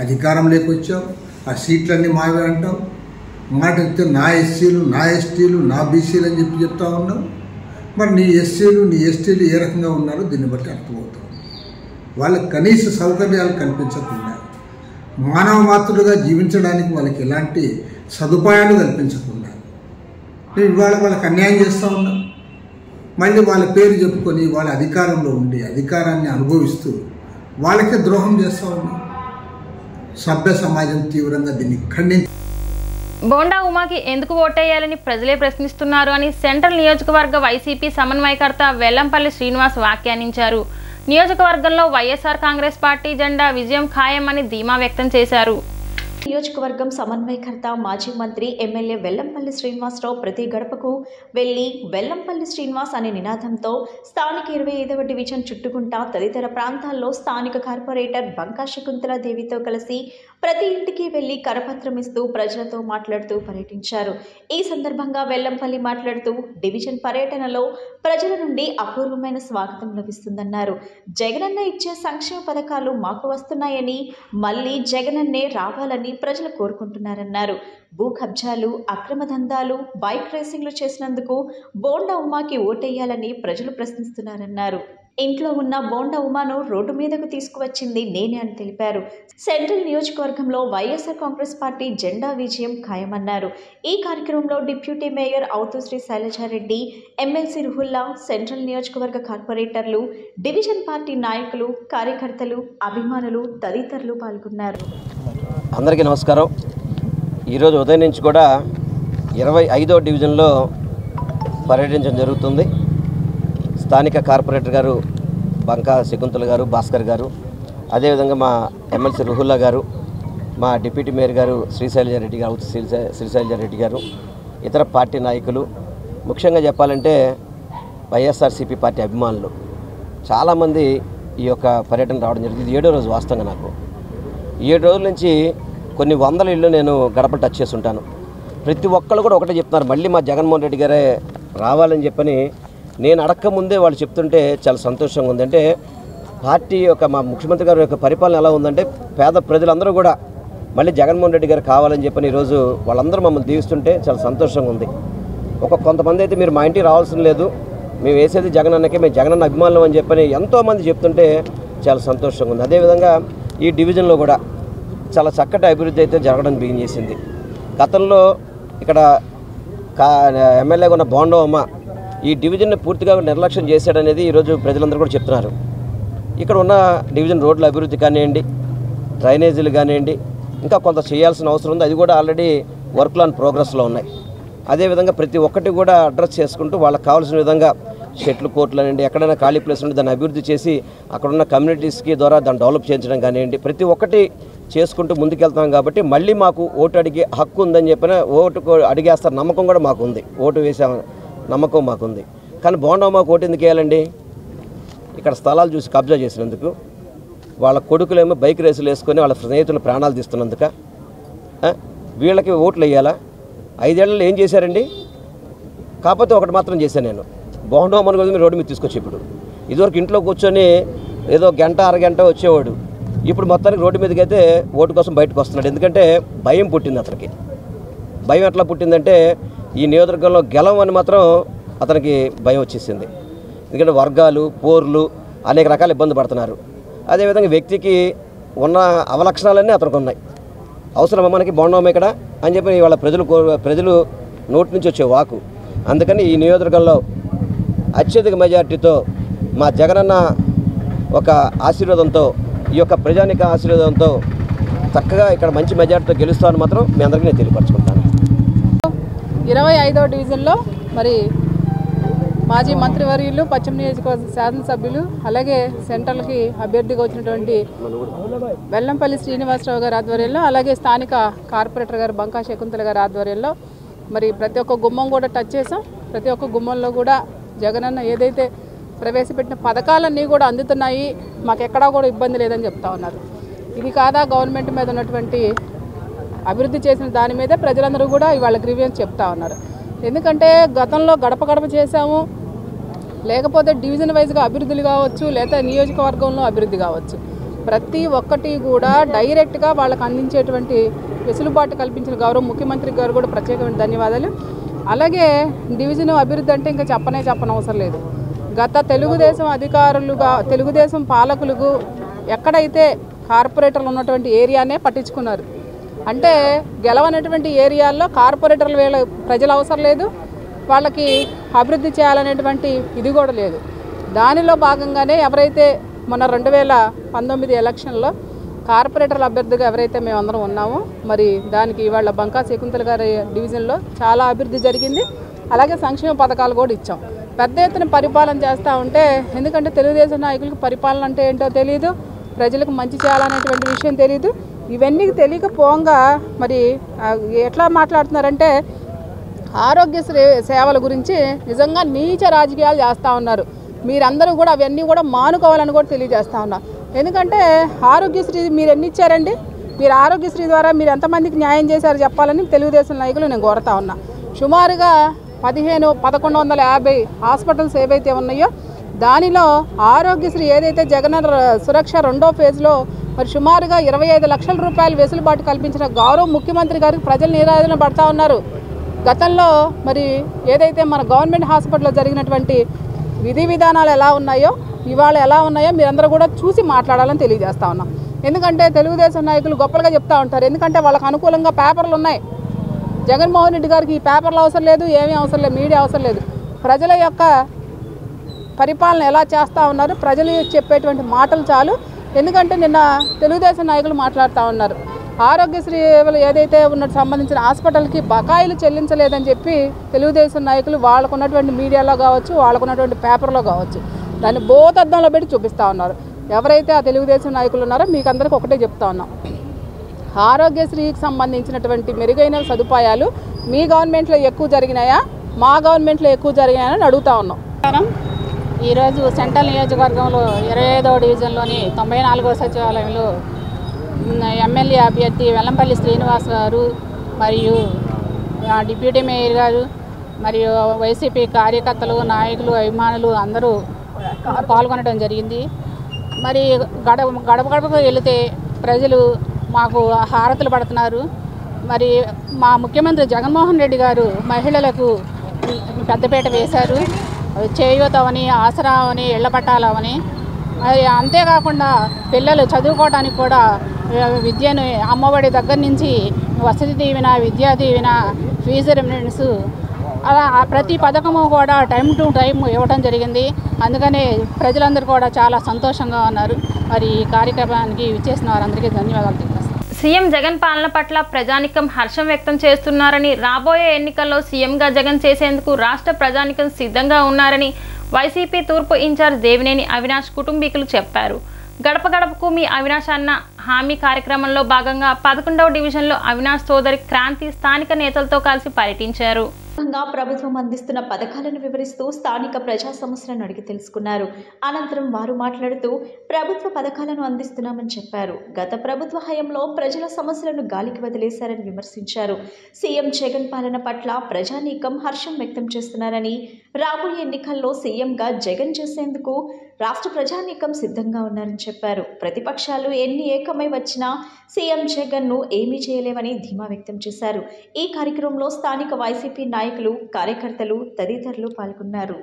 అధికారం లేకొచ్చావు, ఆ సీట్లన్నీ మావే అంటావు. మాట ఇస్తే నా ఎస్సీలు, నా ఎస్టీలు, నా బీసీలు అని చెప్తా ఉన్నావు. మరి నీ ఎస్సీలు, నీ ఎస్టీలు ఏ రకంగా ఉన్నారో దీన్ని బట్టి అర్థమవుతావు. వాళ్ళకి కనీస సౌకర్యాలు కల్పించకుండా, మానవ మాతృగా జీవించడానికి వాళ్ళకి ఎలాంటి సదుపాయాలు కల్పించకుండా నువ్వు ఇవాళ వాళ్ళకి అన్యాయం చేస్తూ ఉన్నావు. మళ్ళీ వాళ్ళ పేరు చెప్పుకొని వాళ్ళ అధికారంలో ఉండి అధికారాన్ని అనుభవిస్తూ వాళ్ళకే ద్రోహం చేస్తూ ఉన్నాం. సభ్య సమాజం తీవ్రంగా దీన్ని ఖండించి బోండా ఉమాకి ఎందుకు ఓటేయాలని ప్రజలే ప్రశ్నిస్తున్నారు అని సెంట్రల్ నియోజకవర్గ వైసీపీ సమన్వయకర్త వెల్లంపల్లి శ్రీనివాస్ వ్యాఖ్యానించారు. నియోజకవర్గంలో వైఎస్ఆర్ కాంగ్రెస్ పార్టీ జెండా విజయం ఖాయమని ధీమా వ్యక్తం చేశారు. నియోజకవర్గం సమన్వయకర్త మాజీ మంత్రి ఎమ్మెల్యే వెల్లంపల్లి శ్రీనివాసరావు ప్రతి గడపకు వెళ్లి వెల్లంపల్లి శ్రీనివాస్ అనే నినాదంతో స్థానిక 25వ డివిజన్ చుట్టుకుంట తదితర ప్రాంతాల్లో స్థానిక కార్పొరేటర్ బంకా శకుంతలాదేవితో కలిసి ప్రతి ఇంటికి వెళ్లి కరపత్రం ఇస్తూ ప్రజలతో మాట్లాడుతూ పర్యటించారు. ఈ సందర్భంగా వెల్లంపల్లి మాట్లాడుతూ డివిజన్ పర్యటనలో ప్రజల నుండి అపూర్వమైన స్వాగతం లభిస్తుందన్నారు. జగనన్న ఇచ్చే సంక్షేమ పథకాలు మాకు వస్తున్నాయని, మళ్లీ జగనన్నే రావాలని ప్రజలు కోరుకుంటున్నారన్నారు. భూ కబ్జాలు, అక్రమ దందాలు, బైక్ రేసింగ్లు చేసినందుకు బోండా ఉమాకి ఓటేయాలని ప్రజలు ప్రశ్నిస్తున్నారన్నారు. ఇంట్లో ఉన్న బోండా ఉమాను రోడ్డు మీదకు తీసుకువచ్చింది నేనే అని తెలిపారు. సెంట్రల్ నియోజకవర్గంలో వైఎస్ఆర్ కాంగ్రెస్ పార్టీ జెండా విజయం ఖాయమన్నారు. ఈ కార్యక్రమంలో డిప్యూటీ మేయర్ అవుతుశ్రీ శైలజారెడ్డి, ఎమ్మెల్సీ రుహుల్లా, సెంట్రల్ నియోజకవర్గ కార్పొరేటర్లు, డివిజన్ పార్టీ నాయకులు, కార్యకర్తలు, అభిమానులు తదితరులు పాల్గొన్నారు. అందరికీ నమస్కారం. ఈరోజు ఉదయం నుంచి కూడా 25వ డివిజన్లో పర్యటించడం జరుగుతుంది. స్థానిక కార్పొరేటర్ గారు బంకా శకుంతల గారు, భాస్కర్ గారు, అదేవిధంగా మా ఎమ్మెల్సీ రుహుల్లా గారు, మా డిప్యూటీ మేయర్ గారు శ్రీశైలజారెడ్డి గారు, శ్రీశైలజారెడ్డి గారు, ఇతర పార్టీ నాయకులు, ముఖ్యంగా చెప్పాలంటే వైఎస్ఆర్సీపీ పార్టీ అభిమానులు చాలామంది ఈ యొక్క పర్యటన రావడం జరిగింది. ఇది 7వ రోజు. వాస్తవంగా నాకు 7 రోజుల నుంచి కొన్ని వందల ఇళ్ళు నేను గడప టచ్ చేసి ఉంటాను. ప్రతి ఒక్కళ్ళు కూడా ఒకటే చెప్తున్నారు, మళ్ళీ మా జగన్మోహన్ రెడ్డి గారే రావాలని చెప్పని. నేను అడక్క ముందే వాళ్ళు చెప్తుంటే చాలా సంతోషంగా ఉంది. అంటే పార్టీ యొక్క మా ముఖ్యమంత్రి గారి యొక్క పరిపాలన ఎలా ఉందంటే పేద ప్రజలందరూ కూడా మళ్ళీ జగన్మోహన్ రెడ్డి గారు కావాలని చెప్పని ఈరోజు వాళ్ళందరూ మమ్మల్ని దీవిస్తుంటే చాలా సంతోషంగా ఉంది. కొంతమంది అయితే మీరు మా ఇంటికి రావాల్సిన లేదు, మేము వేసేది జగనన్నకే, మేము జగనన్న అభిమానులు అని చెప్పని ఎంతోమంది చెప్తుంటే చాలా సంతోషంగా ఉంది. అదేవిధంగా ఈ డివిజన్లో కూడా చాలా చక్కటి అభివృద్ధి అయితే జరగడం బిగిన్ చేసింది. గతంలో ఇక్కడ ఎమ్మెల్యేగా ఉన్న బోండా ఉమ ఈ డివిజన్ని పూర్తిగా నిర్లక్ష్యం చేశాడనేది ఈరోజు ప్రజలందరూ కూడా చెప్తున్నారు. ఇక్కడ ఉన్న డివిజన్ రోడ్ల అభివృద్ధి కానివ్వండి, డ్రైనేజీలు కానివ్వండి, ఇంకా కొంత చేయాల్సిన అవసరం ఉంది. అది కూడా ఆల్రెడీ వర్క్లు ఆన్ ప్రోగ్రెస్లో ఉన్నాయి. అదేవిధంగా ప్రతి ఒక్కటి కూడా అడ్రస్ చేసుకుంటూ వాళ్ళకి కావాల్సిన విధంగా షెట్లు కోర్టులు అనండి, ఎక్కడైనా ఖాళీ ప్లేస్ ఉంటే దాన్ని అభివృద్ధి చేసి అక్కడున్న కమ్యూనిటీస్కి ద్వారా దాన్ని డెవలప్ చేయించడం కానివ్వండి, ప్రతి ఒక్కటి చేసుకుంటూ ముందుకెళ్తాం. కాబట్టి మళ్ళీ మాకు ఓటు అడిగే హక్కు ఉందని చెప్పిన ఓటు అడిగేస్తారు నమ్మకం కూడా మాకు ఉంది. ఓటు వేసే నమ్మకం మాకుంది. కానీ బోండా మాకు ఓటు ఎందుకు వేయాలండి? ఇక్కడ స్థలాలు చూసి కబ్జా చేసినందుకు, వాళ్ళ కొడుకులేమో బైక్ రేసులు వేసుకొని వాళ్ళ స్నేహితులు ప్రాణాలు తీస్తున్నందుక వీళ్ళకి ఓట్లు వేయాలా? 5 ఏళ్లలో ఏం చేశారండి? కాకపోతే ఒకటి మాత్రం చేశాను నేను, బోండా మన కోసం రోడ్డు మీద తీసుకొచ్చి ఇప్పుడు ఇదివరకు ఇంట్లో కూర్చొని ఏదో గంట అరగంట వచ్చేవాడు, ఇప్పుడు మొత్తానికి రోడ్డు మీదకి అయితే ఓటు కోసం బయటకు వస్తున్నాడు. ఎందుకంటే భయం పుట్టింది అతనికి. భయం ఎట్లా పుట్టిందంటే ఈ నియోజకవర్గంలో గెలవని మాత్రం అతనికి భయం వచ్చేసింది. ఎందుకంటే వర్గాలు, పోర్లు, అనేక రకాల ఇబ్బంది పడుతున్నారు. అదేవిధంగా వ్యక్తికి ఉన్న అవలక్షణాలన్నీ అతనికి ఉన్నాయి. అవసరమా మనకి బోండా ఇక్కడ అని చెప్పి వాళ్ళ ప్రజలు నోటి నుంచి వచ్చే వాకు. అందుకని ఈ నియోజకవర్గంలో అత్యధిక మెజార్టీతో మా జగనన్న ఒక ఆశీర్వాదంతో, ఈ యొక్క ప్రజానిక ఆశీర్వాదంతో చక్కగా ఇక్కడ మంచి మెజార్టీతో గెలుస్తామని మాత్రం మీ అందరికీ నేను తెలియపరచుకుంటాను. 25వ డివిజన్లో మరి మాజీ మంత్రివర్యులు, పశ్చిమ నియోజకవర్గ శాసనసభ్యులు, అలాగే సెంట్రల్కి అభ్యర్థిగా వచ్చినటువంటి వెల్లంపల్లి శ్రీనివాసరావు గారి ఆధ్వర్యంలో, అలాగే స్థానిక కార్పొరేటర్ గారు బంకా శకుంతల గారి ఆధ్వర్యంలో మరి ప్రతి ఒక్క గుమ్మం కూడా టచ్ చేసాం. ప్రతి ఒక్క గుమ్మంలో కూడా జగనన్న ఏదైతే ప్రవేశపెట్టిన పథకాలన్నీ కూడా అందుతున్నాయి, మాకెక్కడా కూడా ఇబ్బంది లేదని చెప్తా ఉన్నారు. ఇది కాదా గవర్నమెంట్ మీద ఉన్నటువంటి అభివృద్ధి చేసిన దాని మీదే ప్రజలందరూ కూడా ఇవాళ గ్రీవియన్స్ చెప్తా ఉన్నారు. ఎందుకంటే గతంలో గడప గడప చేశాము, లేకపోతే డివిజన్ వైజ్గా అభివృద్ధులు కావచ్చు, లేదా నియోజకవర్గంలో అభివృద్ధి కావచ్చు, ప్రతి ఒక్కటి కూడా డైరెక్ట్గా వాళ్ళకి అందించేటువంటి వెసులుబాటు కల్పించిన గౌరవ ముఖ్యమంత్రి గారు కూడా ప్రత్యేకమైన ధన్యవాదాలు. అలాగే డివిజన్ అభివృద్ధి అంటే ఇంకా చెప్పనవసరం లేదు. గత తెలుగుదేశం పాలకులకు ఎక్కడైతే కార్పొరేటర్లు ఉన్నటువంటి ఏరియానే పట్టించుకున్నారు. అంటే గెలవనటువంటి ఏరియాల్లో కార్పొరేటర్లు ప్రజలు అవసరం లేదు, వాళ్ళకి అభివృద్ధి చేయాలనేటువంటి ఇది కూడా లేదు. దానిలో భాగంగానే ఎవరైతే మొన్న 2019 ఎలక్షన్లో కార్పొరేటర్ల అభ్యర్థిగా ఎవరైతే మేమందరం ఉన్నామో మరి దానికి ఇవాళ బంకా శకుంతల గారి డివిజన్లో చాలా అభివృద్ధి జరిగింది. అలాగే సంక్షేమ పథకాలు కూడా ఇచ్చాం. పెద్ద ఎత్తున పరిపాలన చేస్తూ ఉంటే, ఎందుకంటే తెలుగుదేశం నాయకులకు పరిపాలన అంటే ఏంటో తెలియదు, ప్రజలకు మంచి చేయాలనేటువంటి విషయం తెలియదు. ఇవన్నీ తెలియకపోగా మరి ఎట్లా మాట్లాడుతున్నారంటే ఆరోగ్య సేవల గురించి నిజంగా నీచ రాజకీయాలు చేస్తూ ఉన్నారు. మీరందరూ కూడా అవన్నీ కూడా మానుకోవాలని కూడా తెలియజేస్తూ ఉన్నారు. ఎందుకంటే ఆరోగ్యశ్రీ మీరు ఎన్ని ఇచ్చారండి? మీరు ఆరోగ్యశ్రీ ద్వారా మీరు ఎంతమందికి న్యాయం చేశారో చెప్పాలని తెలుగుదేశం నాయకులు నేను కోరుతా ఉన్నా. సుమారుగా 1150 హాస్పిటల్స్ ఏవైతే ఉన్నాయో దానిలో ఆరోగ్యశ్రీ ఏదైతే జగనన్న సురక్ష 2వ ఫేజ్లో మరి సుమారుగా 25 లక్షల రూపాయలు వెసులుబాటు కల్పించిన గౌరవ ముఖ్యమంత్రి గారికి ప్రజలు నిరాదరణ పడతా ఉన్నారు. గతంలో మరి ఏదైతే మన గవర్నమెంట్ హాస్పిటల్లో జరిగినటువంటి విధి విధానాలు ఎలా ఉన్నాయో ఇవాళ ఎలా ఉన్నాయో మీరందరూ కూడా చూసి మాట్లాడాలని తెలియజేస్తా ఉన్నాం. ఎందుకంటే తెలుగుదేశం నాయకులు గొప్పలుగా చెప్తా ఉంటారు, ఎందుకంటే వాళ్ళకు అనుకూలంగా పేపర్లు ఉన్నాయి. జగన్మోహన్ రెడ్డి గారికి ఈ పేపర్లు అవసరం లేదు, ఏమీ అవసరం లేదు, మీడియా అవసరం లేదు. ప్రజల యొక్క పరిపాలన ఎలా చేస్తూ ఉన్నారు, ప్రజలు చెప్పేటువంటి మాటలు చాలు. ఎందుకంటే నిన్న తెలుగుదేశం నాయకులు మాట్లాడుతూ ఉన్నారు, ఆరోగ్యశ్రీ ఏదైతే ఉన్న సంబంధించిన హాస్పిటల్కి బకాయిలు చెల్లించలేదని చెప్పి తెలుగుదేశం నాయకులు వాళ్ళకున్నటువంటి మీడియాలో కావచ్చు, వాళ్ళకున్నటువంటి పేపర్లో కావచ్చు దాన్ని బోతద్దంలో పెట్టి చూపిస్తూ ఉన్నారు. ఎవరైతే ఆ తెలుగుదేశం నాయకులు ఉన్నారో మీకు అందరికీ ఒకటే చెప్తా ఉన్నాం, ఆరోగ్యశ్రీకి సంబంధించినటువంటి మెరుగైన సదుపాయాలు మీ గవర్నమెంట్లో ఎక్కువ జరిగినాయా, మా గవర్నమెంట్లో ఎక్కువ జరిగినాయా అని అడుగుతా ఉన్నాం. ఈరోజు సెంట్రల్ నియోజకవర్గంలో 25వ డివిజన్లోని 94వ సచివాలయంలో ఎమ్మెల్యే అభ్యర్థి వెల్లంపల్లి శ్రీనివాస్ గారు మరియు డిప్యూటీ మేయర్ గారు మరియు వైసీపీ కార్యకర్తలు, నాయకులు, అభిమానులు అందరూ పాల్గొనడం జరిగింది. మరి గడపకు వెళితే ప్రజలు మాకు హారతులు పడుతున్నారు. మరి మా ముఖ్యమంత్రి జగన్మోహన్ రెడ్డి గారు మహిళలకు పెద్దపీట వేశారు, చేయూతవని, ఆసరావని, ఇళ్ల పట్టాలవని. మరి అంతేకాకుండా పిల్లలు చదువుకోవడానికి కూడా విద్యను అమ్మఒడి దగ్గర నుంచి వసతి దీవెన, విద్యా దీవెన, ఫీజు రెమినెన్స్ అలా ప్రతి పథకము కూడా టైం టు టైం ఇవ్వడం జరిగింది. అందుకనే ప్రజలందరూ కూడా చాలా సంతోషంగా ఉన్నారు. మరి ఈ కార్యక్రమానికి విచ్చేసిన వారందరికీ ధన్యవాదాలు తెలియజేస్తాను. సీఎం జగన్ పాలన పట్ల ప్రజానికం హర్షం వ్యక్తం చేస్తున్నారని, రాబోయే ఎన్నికల్లో సీఎంగా జగన్ చేసేందుకు రాష్ట్ర ప్రజానికం సిద్ధంగా ఉన్నారని వైసీపీ తూర్పు ఇన్ఛార్జ్ దేవినేని అవినాష్ కుటుంబీకులు చెప్పారు. గడప గడపకు మీ అవినాష్ అన్న హామీ కార్యక్రమంలో భాగంగా 11వ డివిజన్లో అవినాష్ సోదరి క్రాంతి స్థానిక నేతలతో కలిసి పర్యటించారు. ప్రభుత్వం అందిస్తున్న పథకాలను వివరిస్తూ స్థానిక ప్రజా సమస్యలను అడిగి తెలుసుకున్నారు. అనంతరం వారు మాట్లాడుతూ ప్రభుత్వ పథకాలను అందిస్తున్నామని చెప్పారు. గత ప్రభుత్వ హయాంలో ప్రజల సమస్యలను గాలికి వదిలేశారని విమర్శించారు. సీఎం జగన్ పాలన పట్ల ప్రజానీకం హర్షం వ్యక్తం చేస్తున్నారని, రాబోయే ఎన్నికల్లో సీఎంగా జగన్ చేసేందుకు రాష్ట్ర ప్రజానీకం సిద్ధంగా ఉన్నారని చెప్పారు. ప్రతిపక్షాలు ఎన్ని ఏకమై వచ్చినా సీఎం జగన్ను ఏమీ చేయలేవని ధీమా వ్యక్తం చేశారు. ఈ కార్యక్రమంలో స్థానిక వైసీపీ నాయకులు, కార్యకర్తలు తదితరులు పాల్గొన్నారు.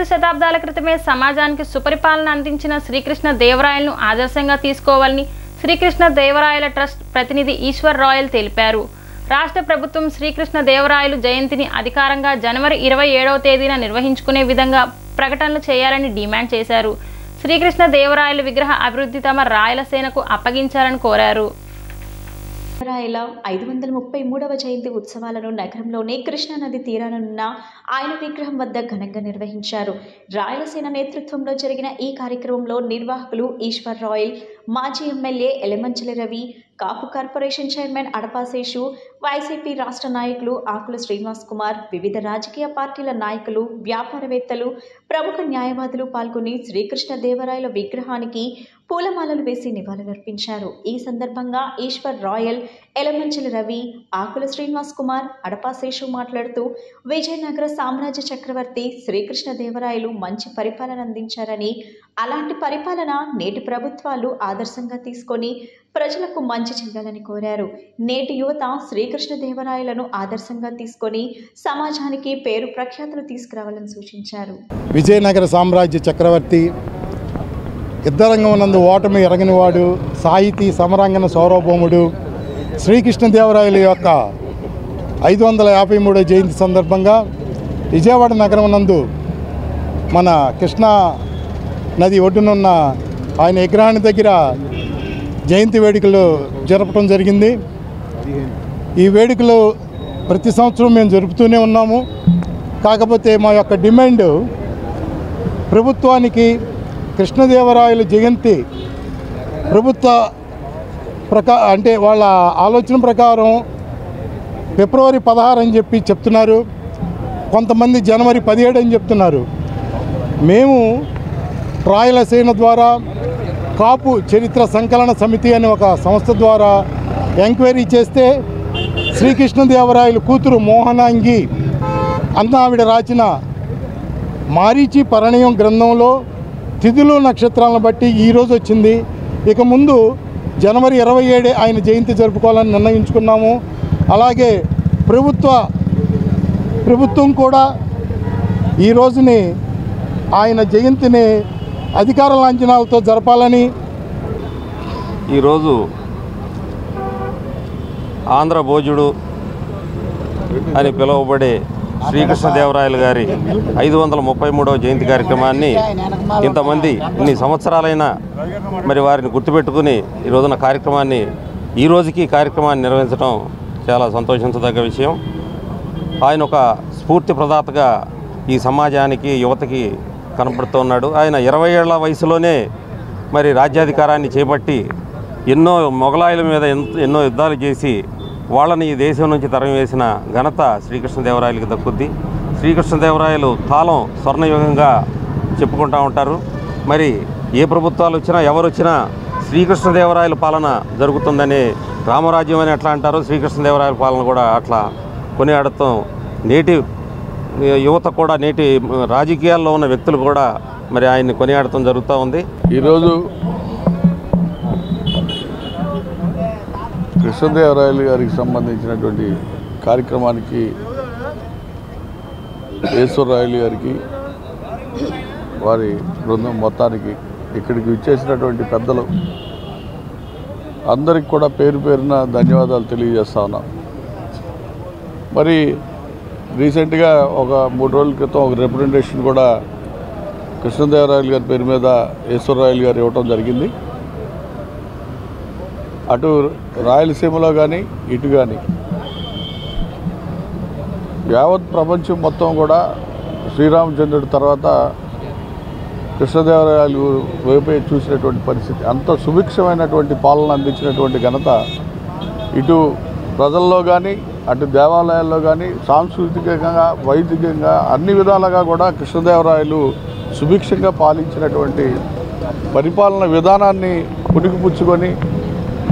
శతాబ్దాల క్రితమే సమాజానికి సుపరిపాలన అందించిన శ్రీకృష్ణ దేవరాయలను ఆదర్శంగా తీసుకోవాలని శ్రీకృష్ణ దేవరాయల ట్రస్ట్ ప్రతినిధి ఈశ్వర్ రాయల్ తెలిపారు. రాష్ట్ర ప్రభుత్వం శ్రీకృష్ణ దేవరాయలు జయంతిని అధికారంగా జనవరి 27వ తేదీన నిర్వహించుకునే విధంగా ప్రకటనలు చేయాలని డిమాండ్ చేశారు. శ్రీకృష్ణ దేవరాయల విగ్రహ అభివృద్ధి తమ రాయలసేనకు అప్పగించాలని కోరారు. రాయల 533వ జయంతి ఉత్సవాలను నగరంలోని కృష్ణానది తీరానున్న ఆయన విగ్రహం వద్ద ఘనంగా నిర్వహించారు. రాయలసేన నేతృత్వంలో జరిగిన ఈ కార్యక్రమంలో నిర్వాహకులు ఈశ్వర్ రాయల్, మాజీ ఎమ్మెల్యే ఎలమంచిలి రవి, కాపు కార్పొరేషన్ చైర్మన్ అడపాశేషు, వైసీపీ రాష్ట్ర నాయకులు ఆకుల శ్రీనివాస్ కుమార్, వివిధ రాజకీయ పార్టీల నాయకులు, వ్యాపారవేత్తలు, ప్రముఖ న్యాయవాదులు పాల్గొని శ్రీకృష్ణదేవరాయల విగ్రహానికి పూలమాలలు వేసి నివాళులర్పించారు. ఈ సందర్భంగా ఈశ్వర్ రాయల్, ఎలమంచిల రవి, ఆకుల శ్రీనివాస్ కుమార్, అడపా శేషు మాట్లాడుతూ విజయనగర సామ్రాజ్య చక్రవర్తి శ్రీకృష్ణదేవరాయలు మంచి పరిపాలన అందించారని, అలాంటి పరిపాలన నేటి ప్రభుత్వాలు ఆదర్శంగా తీసుకొని ప్రజలకు మంచి చేయాలని కోరారు. నేటి యువత శ్రీకృష్ణదేవరాయలను ఆదర్శంగా తీసుకొని సమాజానికి పేరు ప్రఖ్యాతులు తీసుకురావాలని సూచించారు. విజయనగర సామ్రాజ్య చక్రవర్తి, యుద్ధరంగం నందు ఓటమి ఎరగనివాడు, సాహితీ సమరాంగణ సార్వభౌముడు శ్రీకృష్ణదేవరాయల యొక్క 553వ జయంతి సందర్భంగా విజయవాడ నగరం నందు మన కృష్ణా నది ఒడ్డునున్న ఆయన విగ్రహాన్ని దగ్గర జయంతి వేడుకలు జరపడం జరిగింది. ఈ వేడుకలు ప్రతి సంవత్సరం మేము జరుపుతూనే ఉన్నాము. కాకపోతే మా యొక్క డిమాండ్ ప్రభుత్వానికి కృష్ణదేవరాయల జయంతి ప్రభుత్వ అంటే వాళ్ళ ఆలోచన ప్రకారం ఫిబ్రవరి 16 అని చెప్పి చెప్తున్నారు, కొంతమంది జనవరి 17 అని చెప్తున్నారు. మేము రాయలసీమ ద్వారా కాపు చరిత్ర సంకలన సమితి అనే ఒక సంస్థ ద్వారా ఎంక్వైరీ చేస్తే శ్రీకృష్ణదేవరాయల కూతురు మోహనాంగి అన్న ఆవిడ రాసిన మారీచి పరిణయం గ్రంథంలో తిథులు నక్షత్రాలను బట్టి ఈరోజు వచ్చింది. ఇక ముందు జనవరి 27 ఆయన జయంతి జరుపుకోవాలని నిర్ణయించుకున్నాము. అలాగే ప్రభుత్వం కూడా ఈ రోజుని ఆయన జయంతిని అధికార లాంఛనాలతో జరపాలని ఈరోజు ఆంధ్ర భోజుడు అని పిలువబడే శ్రీకృష్ణదేవరాయలు గారి 533వ జయంతి కార్యక్రమాన్ని ఇంతమంది ఇన్ని సంవత్సరాలైనా మరి వారిని గుర్తుపెట్టుకుని ఈ రోజున కార్యక్రమాన్ని ఈ రోజుకి కార్యక్రమాన్ని నిర్వహించడం చాలా సంతోషించదగ్గ విషయం. ఆయన ఒక స్ఫూర్తి ప్రదాతగా ఈ సమాజానికి యువతకి కనపడుతున్నాడు. ఆయన 20 ఏళ్ల వయసులోనే మరి రాజ్యాధికారాన్ని చేపట్టి ఎన్నో మొఘలాయుల మీద ఎన్నో యుద్ధాలు చేసి వాళ్ళని ఈ దేశం నుంచి తరిమివేసిన ఘనత శ్రీకృష్ణదేవరాయలకు దక్కుద్ది. శ్రీకృష్ణదేవరాయలు కాలం స్వర్ణయుగంగా చెప్పుకుంటూ ఉంటారు. మరి ఏ ప్రభుత్వాలు వచ్చినా ఎవరు వచ్చినా శ్రీకృష్ణదేవరాయల పాలన జరుగుతుందని, రామరాజ్యం అని ఎట్లా అంటారు, శ్రీకృష్ణదేవరాయల పాలన కూడా అట్లా కొనియాడటం నేటి యువత కూడా, నేటి రాజకీయాల్లో ఉన్న వ్యక్తులు కూడా మరి ఆయన్ని కొనియాడటం జరుగుతూ ఉంది. ఈరోజు కృష్ణదేవరాయలు గారికి సంబంధించినటువంటి కార్యక్రమానికి ఈశ్వరరాయలు గారికి వారి బృందం మొత్తానికి ఇక్కడికి విచ్చేసినటువంటి పెద్దలు అందరికి కూడా పేరు పేరున ధన్యవాదాలు తెలియజేస్తా ఉన్నాం. మరి రీసెంట్గా ఒక 3 రోజుల క్రితం ఒక రిప్రజెంటేషన్ కూడా కృష్ణదేవరాయలు గారి పేరు మీద ఈశ్వరరాయలు గారు ఇవ్వటం జరిగింది. అటు రాయలసీమలో కానీ ఇటు కానీ యావత్ ప్రపంచం మొత్తం కూడా శ్రీరామచంద్రుడి తర్వాత కృష్ణదేవరాయలు వైపే చూసినటువంటి పరిస్థితి. అంత సుభిక్షమైనటువంటి పాలన అందించినటువంటి ఘనత ఇటు ప్రజల్లో కానీ అటు దేవాలయాల్లో కానీ సాంస్కృతికంగా వైదికంగా అన్ని విధాలుగా కూడా కృష్ణదేవరాయలు సుభిక్షంగా పాలించినటువంటి పరిపాలన విధానాన్ని పుణికిపుచ్చుకొని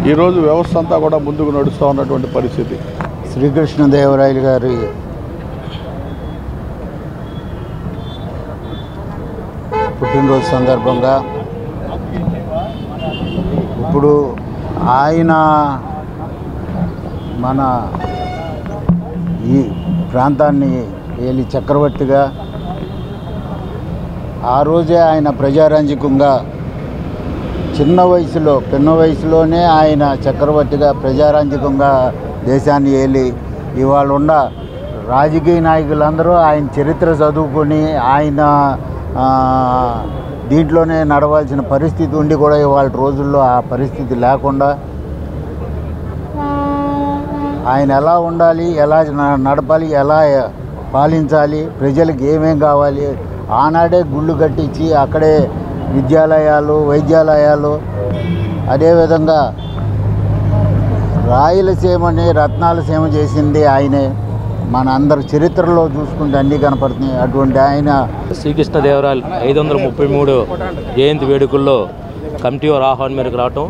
ఈరోజు వ్యవస్థ అంతా కూడా ముందుకు నడుస్తూ ఉన్నటువంటి పరిస్థితి. శ్రీకృష్ణదేవరాయలు గారి పుట్టినరోజు సందర్భంగా ఇప్పుడు ఆయన మన ఈ ప్రాంతాన్ని ఏలి చక్రవర్తిగా, ఆ రోజే ఆయన ప్రజారంజకంగా పిన్న వయసులోనే ఆయన చక్రవర్తిగా ప్రజారంజకంగా దేశాన్ని ఏలి ఇవాళ ఉన్న రాజకీయ నాయకులందరూ ఆయన చరిత్ర చదువుకొని ఆయన దీంట్లోనే నడవాల్సిన పరిస్థితి ఉండి కూడా ఇవాళ రోజుల్లో ఆ పరిస్థితి లేకుండా ఆయన ఎలా ఉండాలి, ఎలా నడపాలి, ఎలా పాలించాలి, ప్రజలకు ఏమేం కావాలి, ఆనాడే గుళ్ళు కట్టించి అక్కడే విద్యాలయాలు, వైద్యాలయాలు, అదేవిధంగా రాయలసీమని రత్నాలసీమ చేసింది ఆయనే. మన అందరి చరిత్రలో చూసుకుంటే అన్నీ కనపడుతున్నాయి. అటువంటి ఆయన శ్రీకృష్ణదేవరాయలు 533 జయంతి వేడుకల్లో కమిటీ వారి ఆహ్వానం మేరకు రావటం,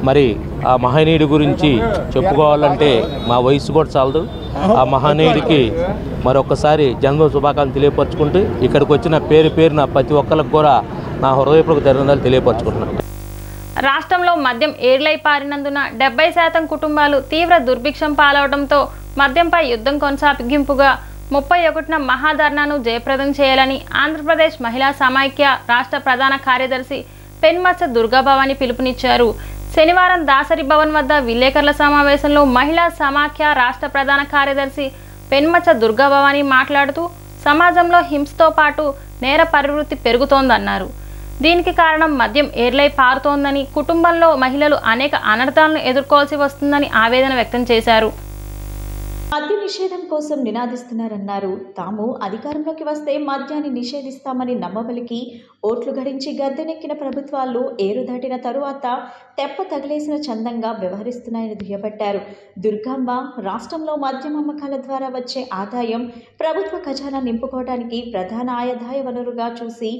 మరి ఆ మహనీయుడి గురించి చెప్పుకోవాలంటే మా వయసు కూడా చాలదు. ఆ మహనీయుడికి మరొకసారి జన్మ శుభాకాంక్షలు తెలియపరచుకుంటూ ఇక్కడికి వచ్చిన పేరున ప్రతి ఒక్కరికి కూడా నా హృదయపూర్వక ధన్యవాదాలు తెలియపరచుకుంటున్నాను. రాష్ట్రంలో మద్యం ఏర్లై పారినందున 70% కుటుంబాలు తీవ్ర దుర్భిక్షం పాలవడంతో మద్యంపై యుద్ధం కొనసాగింపుగా 31న మహాధర్నాను జయప్రదం చేయాలని ఆంధ్రప్రదేశ్ మహిళా సమైక్య రాష్ట్ర ప్రధాన కార్యదర్శి పెన్మత్స దుర్గాభవాని పిలుపునిచ్చారు. శనివారం దాసరి భవన్ వద్ద విలేకరుల సమావేశంలో మహిళా సమాఖ్య రాష్ట్ర ప్రధాన కార్యదర్శి పెన్మత్స దుర్గాభవాని మాట్లాడుతూ సమాజంలో హింసతో పాటు నేర ప్రవృత్తి పెరుగుతోందన్నారు. దీనికి కారణం మద్యం ఏర్లై పారుతోందని, కుటుంబంలో మహిళలు అనేక అనర్థాలను ఎదుర్కోవాల్సి వస్తుందని ఆవేదన వ్యక్తం చేశారు. మద్య నిషేధం కోసం నినాదిస్తున్నారన్నారు. తాము అధికారంలోకి వస్తే మద్యాన్ని నిషేధిస్తామని నమ్మబలికి ఓట్లు గడించి గద్దెనెక్కిన ప్రభుత్వాలు ఏరు దాటిన తరువాత తెప్ప తగిలేసిన చందంగా వ్యవహరిస్తున్నాయని దుయ్యబట్టారు. దుర్గాంబ రాష్ట్రంలో మద్యం అమ్మకాల ద్వారా వచ్చే ఆదాయం ప్రభుత్వ ఖజానా నింపుకోవడానికి ప్రధాన ఆదాయ వనరుగా చూసి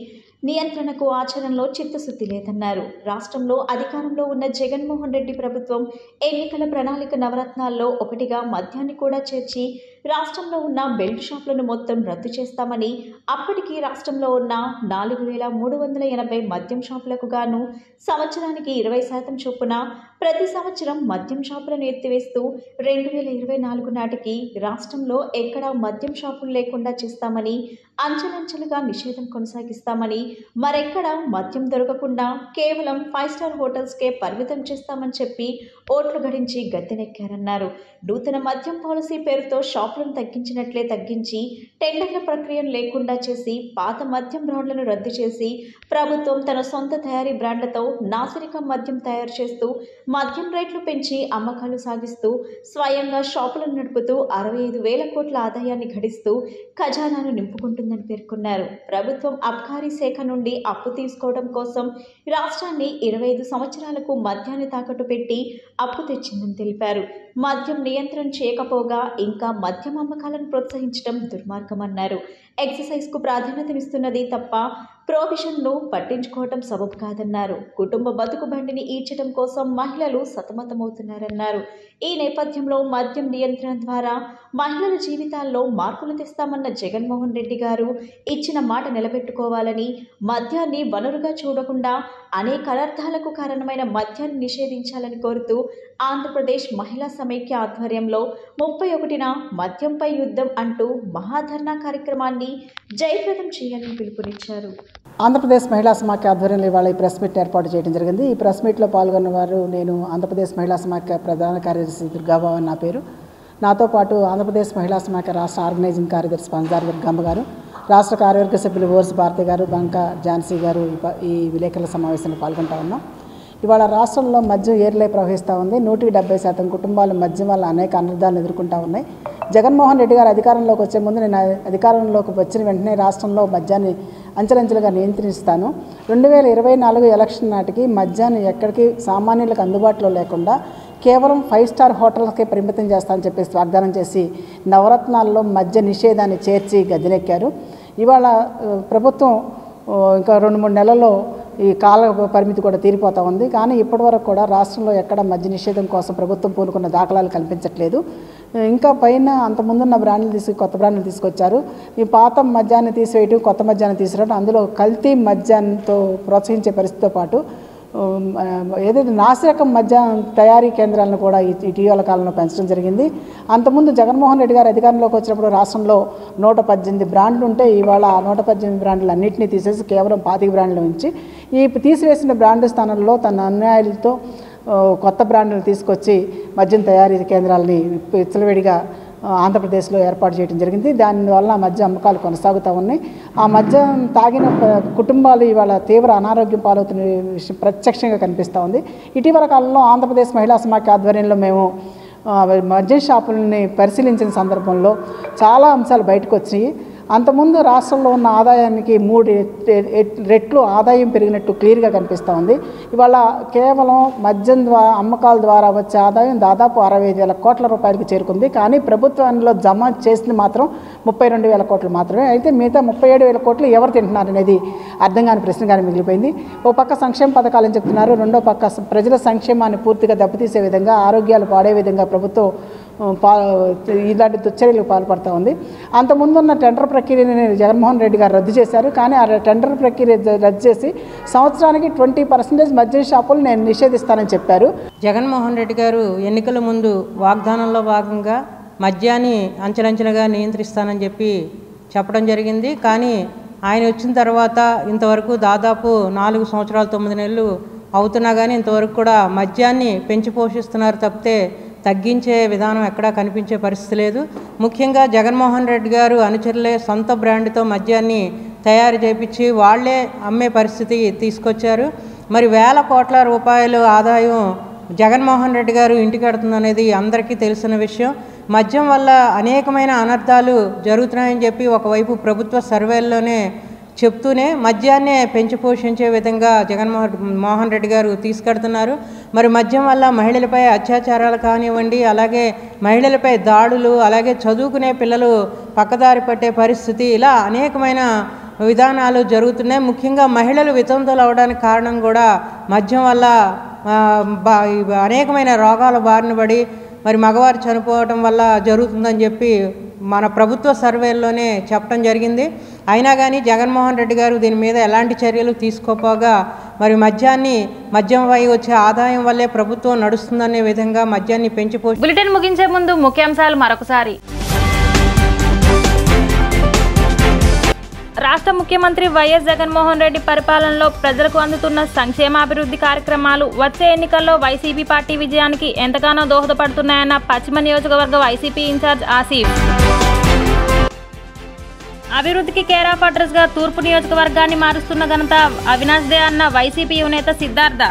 నియంత్రణకు ఆచరణలో చిత్తశుద్ధి లేదన్నారు. రాష్ట్రంలో అధికారంలో ఉన్న జగన్మోహన్ రెడ్డి ప్రభుత్వం ఎన్నికల ప్రణాళిక నవరత్నాల్లో ఒకటిగా మద్యాన్ని కూడా చేర్చి రాష్ట్రంలో ఉన్న బెల్ట్ షాపులను మొత్తం రద్దు చేస్తామని, అప్పటికి రాష్ట్రంలో ఉన్న 4380 మద్యం షాపులకు గాను సంవత్సరానికి 20% చొప్పున ప్రతి సంవత్సరం మద్యం షాపులను ఎత్తివేస్తూ 2024 నాటికి రాష్ట్రంలో ఎక్కడా మద్యం షాపులు లేకుండా చేస్తామని, అంచెలంచెలుగా నిషేధం కొనసాగిస్తామని, మరెక్కడా మద్యం దొరకకుండా కేవలం 5 స్టార్ హోటల్స్కే పరిమితం చేస్తామని చెప్పి ఓట్లు గడించి గద్దెనెక్కారన్నారు. నూతన మద్యం పాలసీ పేరుతో షాపులను తగ్గించినట్లే తగ్గించి టెండర్ల ప్రక్రియను లేకుండా చేసి పాత మద్యం బ్రాండ్లను రద్దు చేసి ప్రభుత్వం తన సొంత తయారీ బ్రాండ్లతో నాసిరకం మద్యం తయారు చేస్తూ మద్యం రేట్లు పెంచి అమ్మకాలు సాగిస్తూ స్వయంగా షాపులను నడుపుతూ 65,000 కోట్ల ఆదాయాన్ని గడిస్తూ ఖజానాను నింపుకుంటుందని పేర్కొన్నారు. ప్రభుత్వం అబ్కారీ శాఖ నుండి అప్పు తీసుకోవడం కోసం రాష్ట్రాన్ని 25 సంవత్సరాలకు మద్యాన్ని తాకట్టు పెట్టి అప్పు తెచ్చిందని తెలిపారు. మద్యం నియంత్రణ చేయకపోగా ఇంకా మద్యం అమ్మకాలను ప్రోత్సహించడం దుర్మార్గమన్నారు. ఎక్సర్సైజ్కు ప్రాధాన్యతనిస్తున్నది తప్ప ప్రొహిబిషన్ను పట్టించుకోవడం సబబు కాదన్నారు. కుటుంబ బతుకు బండిని ఈడ్చడం కోసం మహిళలు సతమతమవుతున్నారన్నారు. ఈ నేపథ్యంలో మద్యం నియంత్రణ ద్వారా మహిళల జీవితాల్లో మార్పులు తెస్తామన్న జగన్మోహన్ రెడ్డి గారు ఇచ్చిన మాట నిలబెట్టుకోవాలని, మద్యాన్ని వనరుగా చూడకుండా అనేక అనర్థాలకు కారణమైన మద్యాన్ని నిషేధించాలని కోరుతూ ఆంధ్రప్రదేశ్ మహిళా సమైక్య ఆధ్వర్యంలో 31న మద్యంపై యుద్ధం అంటూ మహాధర్నా కార్యక్రమాన్ని జయప్రదం చేయాలని పిలుపునిచ్చారు. ఆంధ్రప్రదేశ్ మహిళా సమాఖ్య ఆధ్వర్యంలో ఇవాళ ఈ ప్రెస్ మీట్ ఏర్పాటు చేయడం జరిగింది. ఈ ప్రెస్ మీట్లో పాల్గొన్న వారు నేను ఆంధ్రప్రదేశ్ మహిళా సమాఖ్య ప్రధాన కార్యదర్శి దుర్గాభవన్ నా పేరు. నాతో పాటు ఆంధ్రప్రదేశ్ మహిళా సమాఖ్య రాష్ట్ర ఆర్గనైజింగ్ కార్యదర్శి పంచదార దుర్గాంబ గారు, రాష్ట్ర కార్యవర్గ సభ్యులు ఓర్స్ భారతి గారు, బంకా ఝాన్సీ గారు ఈ విలేకరుల సమావేశంలో పాల్గొంటా ఉన్నాం. ఇవాళ రాష్ట్రంలో మద్యం ఏర్లై ప్రవహిస్తూ ఉంది. 170% కుటుంబాలు మద్యం వల్ల అనేక అనర్థాలను ఎదుర్కొంటూ ఉన్నాయి. జగన్మోహన్ రెడ్డి గారు అధికారంలోకి వచ్చే ముందు నేను అధికారంలోకి వచ్చిన వెంటనే రాష్ట్రంలో మద్యాన్ని అంచెలంచెలుగా నియంత్రిస్తాను, 2024 ఎలక్షన్ నాటికి మద్యాన్ని ఎక్కడికి సామాన్యులకు అందుబాటులో లేకుండా కేవలం 5 స్టార్ హోటల్స్కే పరిమితం చేస్తానని చెప్పేసి వాగ్దానం చేసి నవరత్నాల్లో మద్య నిషేధాన్ని చేర్చి గద్దెనెక్కారు. ఇవాళ ప్రభుత్వం ఇంకా 2-3 నెలల్లో ఈ కాల పరిమితి కూడా తీరిపోతూ ఉంది. కానీ ఇప్పటివరకు కూడా రాష్ట్రంలో ఎక్కడ మద్య నిషేధం కోసం ప్రభుత్వం పూనుకున్న దాఖలాలు కల్పించట్లేదు. ఇంకా పైన అంతకుముందున్న బ్రాండ్లు కొత్త బ్రాండ్లు తీసుకొచ్చారు. ఈ పాత మద్యాన్ని తీసివేయటం, కొత్త మద్యాన్ని తీసుకురావడం, అందులో కల్తీ మద్యాన్ని ప్రోత్సహించే పరిస్థితితో పాటు ఏదైతే నాసిరకం మద్య తయారీ కేంద్రాలను కూడా ఇటీవల కాలంలో పెంచడం జరిగింది. అంతకుముందు జగన్మోహన్ రెడ్డి గారు అధికారంలోకి వచ్చినప్పుడు రాష్ట్రంలో 118 బ్రాండ్లు ఉంటే ఇవాళ ఆ 118 బ్రాండ్లు అన్నింటినీ తీసేసి కేవలం 25 బ్రాండ్లు ఉంచి ఈ తీసివేసిన బ్రాండ్ స్థానంలో తన అన్యాయాలతో కొత్త బ్రాండ్లు తీసుకొచ్చి మద్యం తయారీ కేంద్రాలని విచ్చలవిడిగా ఆంధ్రప్రదేశ్లో ఏర్పాటు చేయడం జరిగింది. దానివల్ల మద్య అమ్మకాలు కొనసాగుతూ ఉన్నాయి. ఆ మద్యం తాగిన కుటుంబాలు ఇవాళ తీవ్ర అనారోగ్యం పాలవుతున్న విషయం ప్రత్యక్షంగా కనిపిస్తూ ఉంది. ఇటీవల కాలంలో ఆంధ్రప్రదేశ్ మహిళా సమాఖ్య ఆధ్వర్యంలో మేము మద్యం షాపులని పరిశీలించిన సందర్భంలో చాలా అంశాలు బయటకు వచ్చాయి. అంతకుముందు రాష్ట్రంలో ఉన్న ఆదాయానికి 3 రెట్లు ఆదాయం పెరిగినట్టు క్లియర్గా కనిపిస్తూ ఉంది. ఇవాళ కేవలం మద్యం అమ్మకాల ద్వారా వచ్చే ఆదాయం దాదాపు 65,000 కోట్ల రూపాయలకి చేరుకుంది. కానీ ప్రభుత్వంలో జమ చేసింది మాత్రం 32,000 కోట్లు మాత్రమే. అయితే మిగతా 37,000 కోట్లు ఎవరు తింటున్నారు అనేది అర్థం కాని ప్రశ్నగానే మిగిలిపోయింది. ఓ పక్క సంక్షేమ పథకాలని చెప్తున్నారు, రెండో పక్క ప్రజల సంక్షేమాన్ని పూర్తిగా దెబ్బతీసే విధంగా, ఆరోగ్యాలు పాడే విధంగా ప్రభుత్వం ఇలాంటి దుశ్చర్యలకు పాల్పడుతూ ఉంది. అంతకుముందున్న టెండర్ ప్రక్రియని జగన్మోహన్ రెడ్డి గారు రద్దు చేశారు. కానీ ఆ టెండర్ ప్రక్రియ రద్దు చేసి సంవత్సరానికి 20% మద్యం షాపులు నేను నిషేధిస్తానని చెప్పారు. జగన్మోహన్ రెడ్డి గారు ఎన్నికల ముందు వాగ్దానంలో భాగంగా మద్యాన్ని అంచెలంచెలుగా నియంత్రిస్తానని చెప్పడం జరిగింది. కానీ ఆయన వచ్చిన తర్వాత ఇంతవరకు దాదాపు 4 సంవత్సరాలు 9 నెలలు అవుతున్నా కానీ ఇంతవరకు కూడా మద్యాన్ని పెంచి పోషిస్తున్నారు తప్పితే తగ్గించే విధానం ఎక్కడా కనిపించే పరిస్థితి లేదు. ముఖ్యంగా జగన్మోహన్ రెడ్డి గారు అనుచరులే సొంత బ్రాండ్తో మద్యాన్ని తయారు చేయించి వాళ్లే అమ్మే పరిస్థితి తీసుకొచ్చారు. మరి వేల కోట్ల రూపాయలు ఆదాయం జగన్మోహన్ రెడ్డి గారు ఇంటికెడుతుందనేది అందరికీ తెలిసిన విషయం. మద్యం వల్ల అనేకమైన అనర్థాలు జరుగుతున్నాయని చెప్పి ఒకవైపు ప్రభుత్వ సర్వేల్లోనే చెప్తూనే మద్యాన్నే పెంచి పోషించే విధంగా జగన్మోహన్ రెడ్డి గారు తీసుకెడుతున్నారు. మరి మద్యం వల్ల మహిళలపై అత్యాచారాలు కానివ్వండి, అలాగే మహిళలపై దాడులు, అలాగే చదువుకునే పిల్లలు పక్కదారి పట్టే పరిస్థితి, ఇలా అనేకమైన విధానాలు జరుగుతున్నాయి. ముఖ్యంగా మహిళలు వితంతులు అవడానికి కారణం కూడా మద్యం వల్ల అనేకమైన రోగాల బారిన పడి మరి మగవారు చనిపోవడం వల్ల జరుగుతుందని చెప్పి మన ప్రభుత్వ సర్వేల్లోనే చెప్పడం జరిగింది. అయినా కానీ జగన్మోహన్ రెడ్డి గారు దీని మీద ఎలాంటి చర్యలు తీసుకోపోగా మరి మద్యంపై వచ్చే ఆదాయం వల్లే ప్రభుత్వం నడుస్తుందనే విధంగా మద్యాన్ని పెంచిపోయి. బులెటిన్ ముగించే ముందు ముఖ్యాంశాలు మరొకసారి. రాష్ట్ర ముఖ్యమంత్రి వైఎస్ జగన్మోహన్ రెడ్డి పరిపాలనలో ప్రజలకు అందుతున్న సంక్షేమాభివృద్ధి కార్యక్రమాలు వచ్చే ఎన్నికల్లో వైసీపీ పార్టీ విజయానికి ఎంతగానో దోహదపడుతున్నాయన్న పశ్చిమ నియోజకవర్గ వైసీపీ ఇన్ఛార్జ్ ఆసిఫ్. అభివృద్ధికి కేర్ ఆఫ్ అడ్రస్ గా తూర్పు నియోజకవర్గాన్ని మారుస్తున్న ఘనత అవినాష్ దే అన్న వైసీపీ యువనేత సిద్ధార్థ.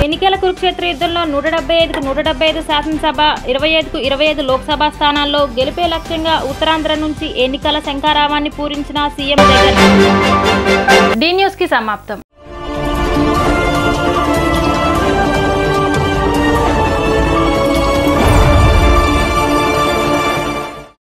ఎన్నికల కురుక్షేత్ర యుద్ధంలో 175కు 175 శాసనసభ, 25కు 25 లోక్సభ స్థానాల్లో గెలిపే లక్ష్యంగా ఉత్తరాంధ్ర నుంచి ఎన్నికల శంఖారావాన్ని పూరించిన సీఎం జగన్. డి న్యూస్ కి సమాప్తం.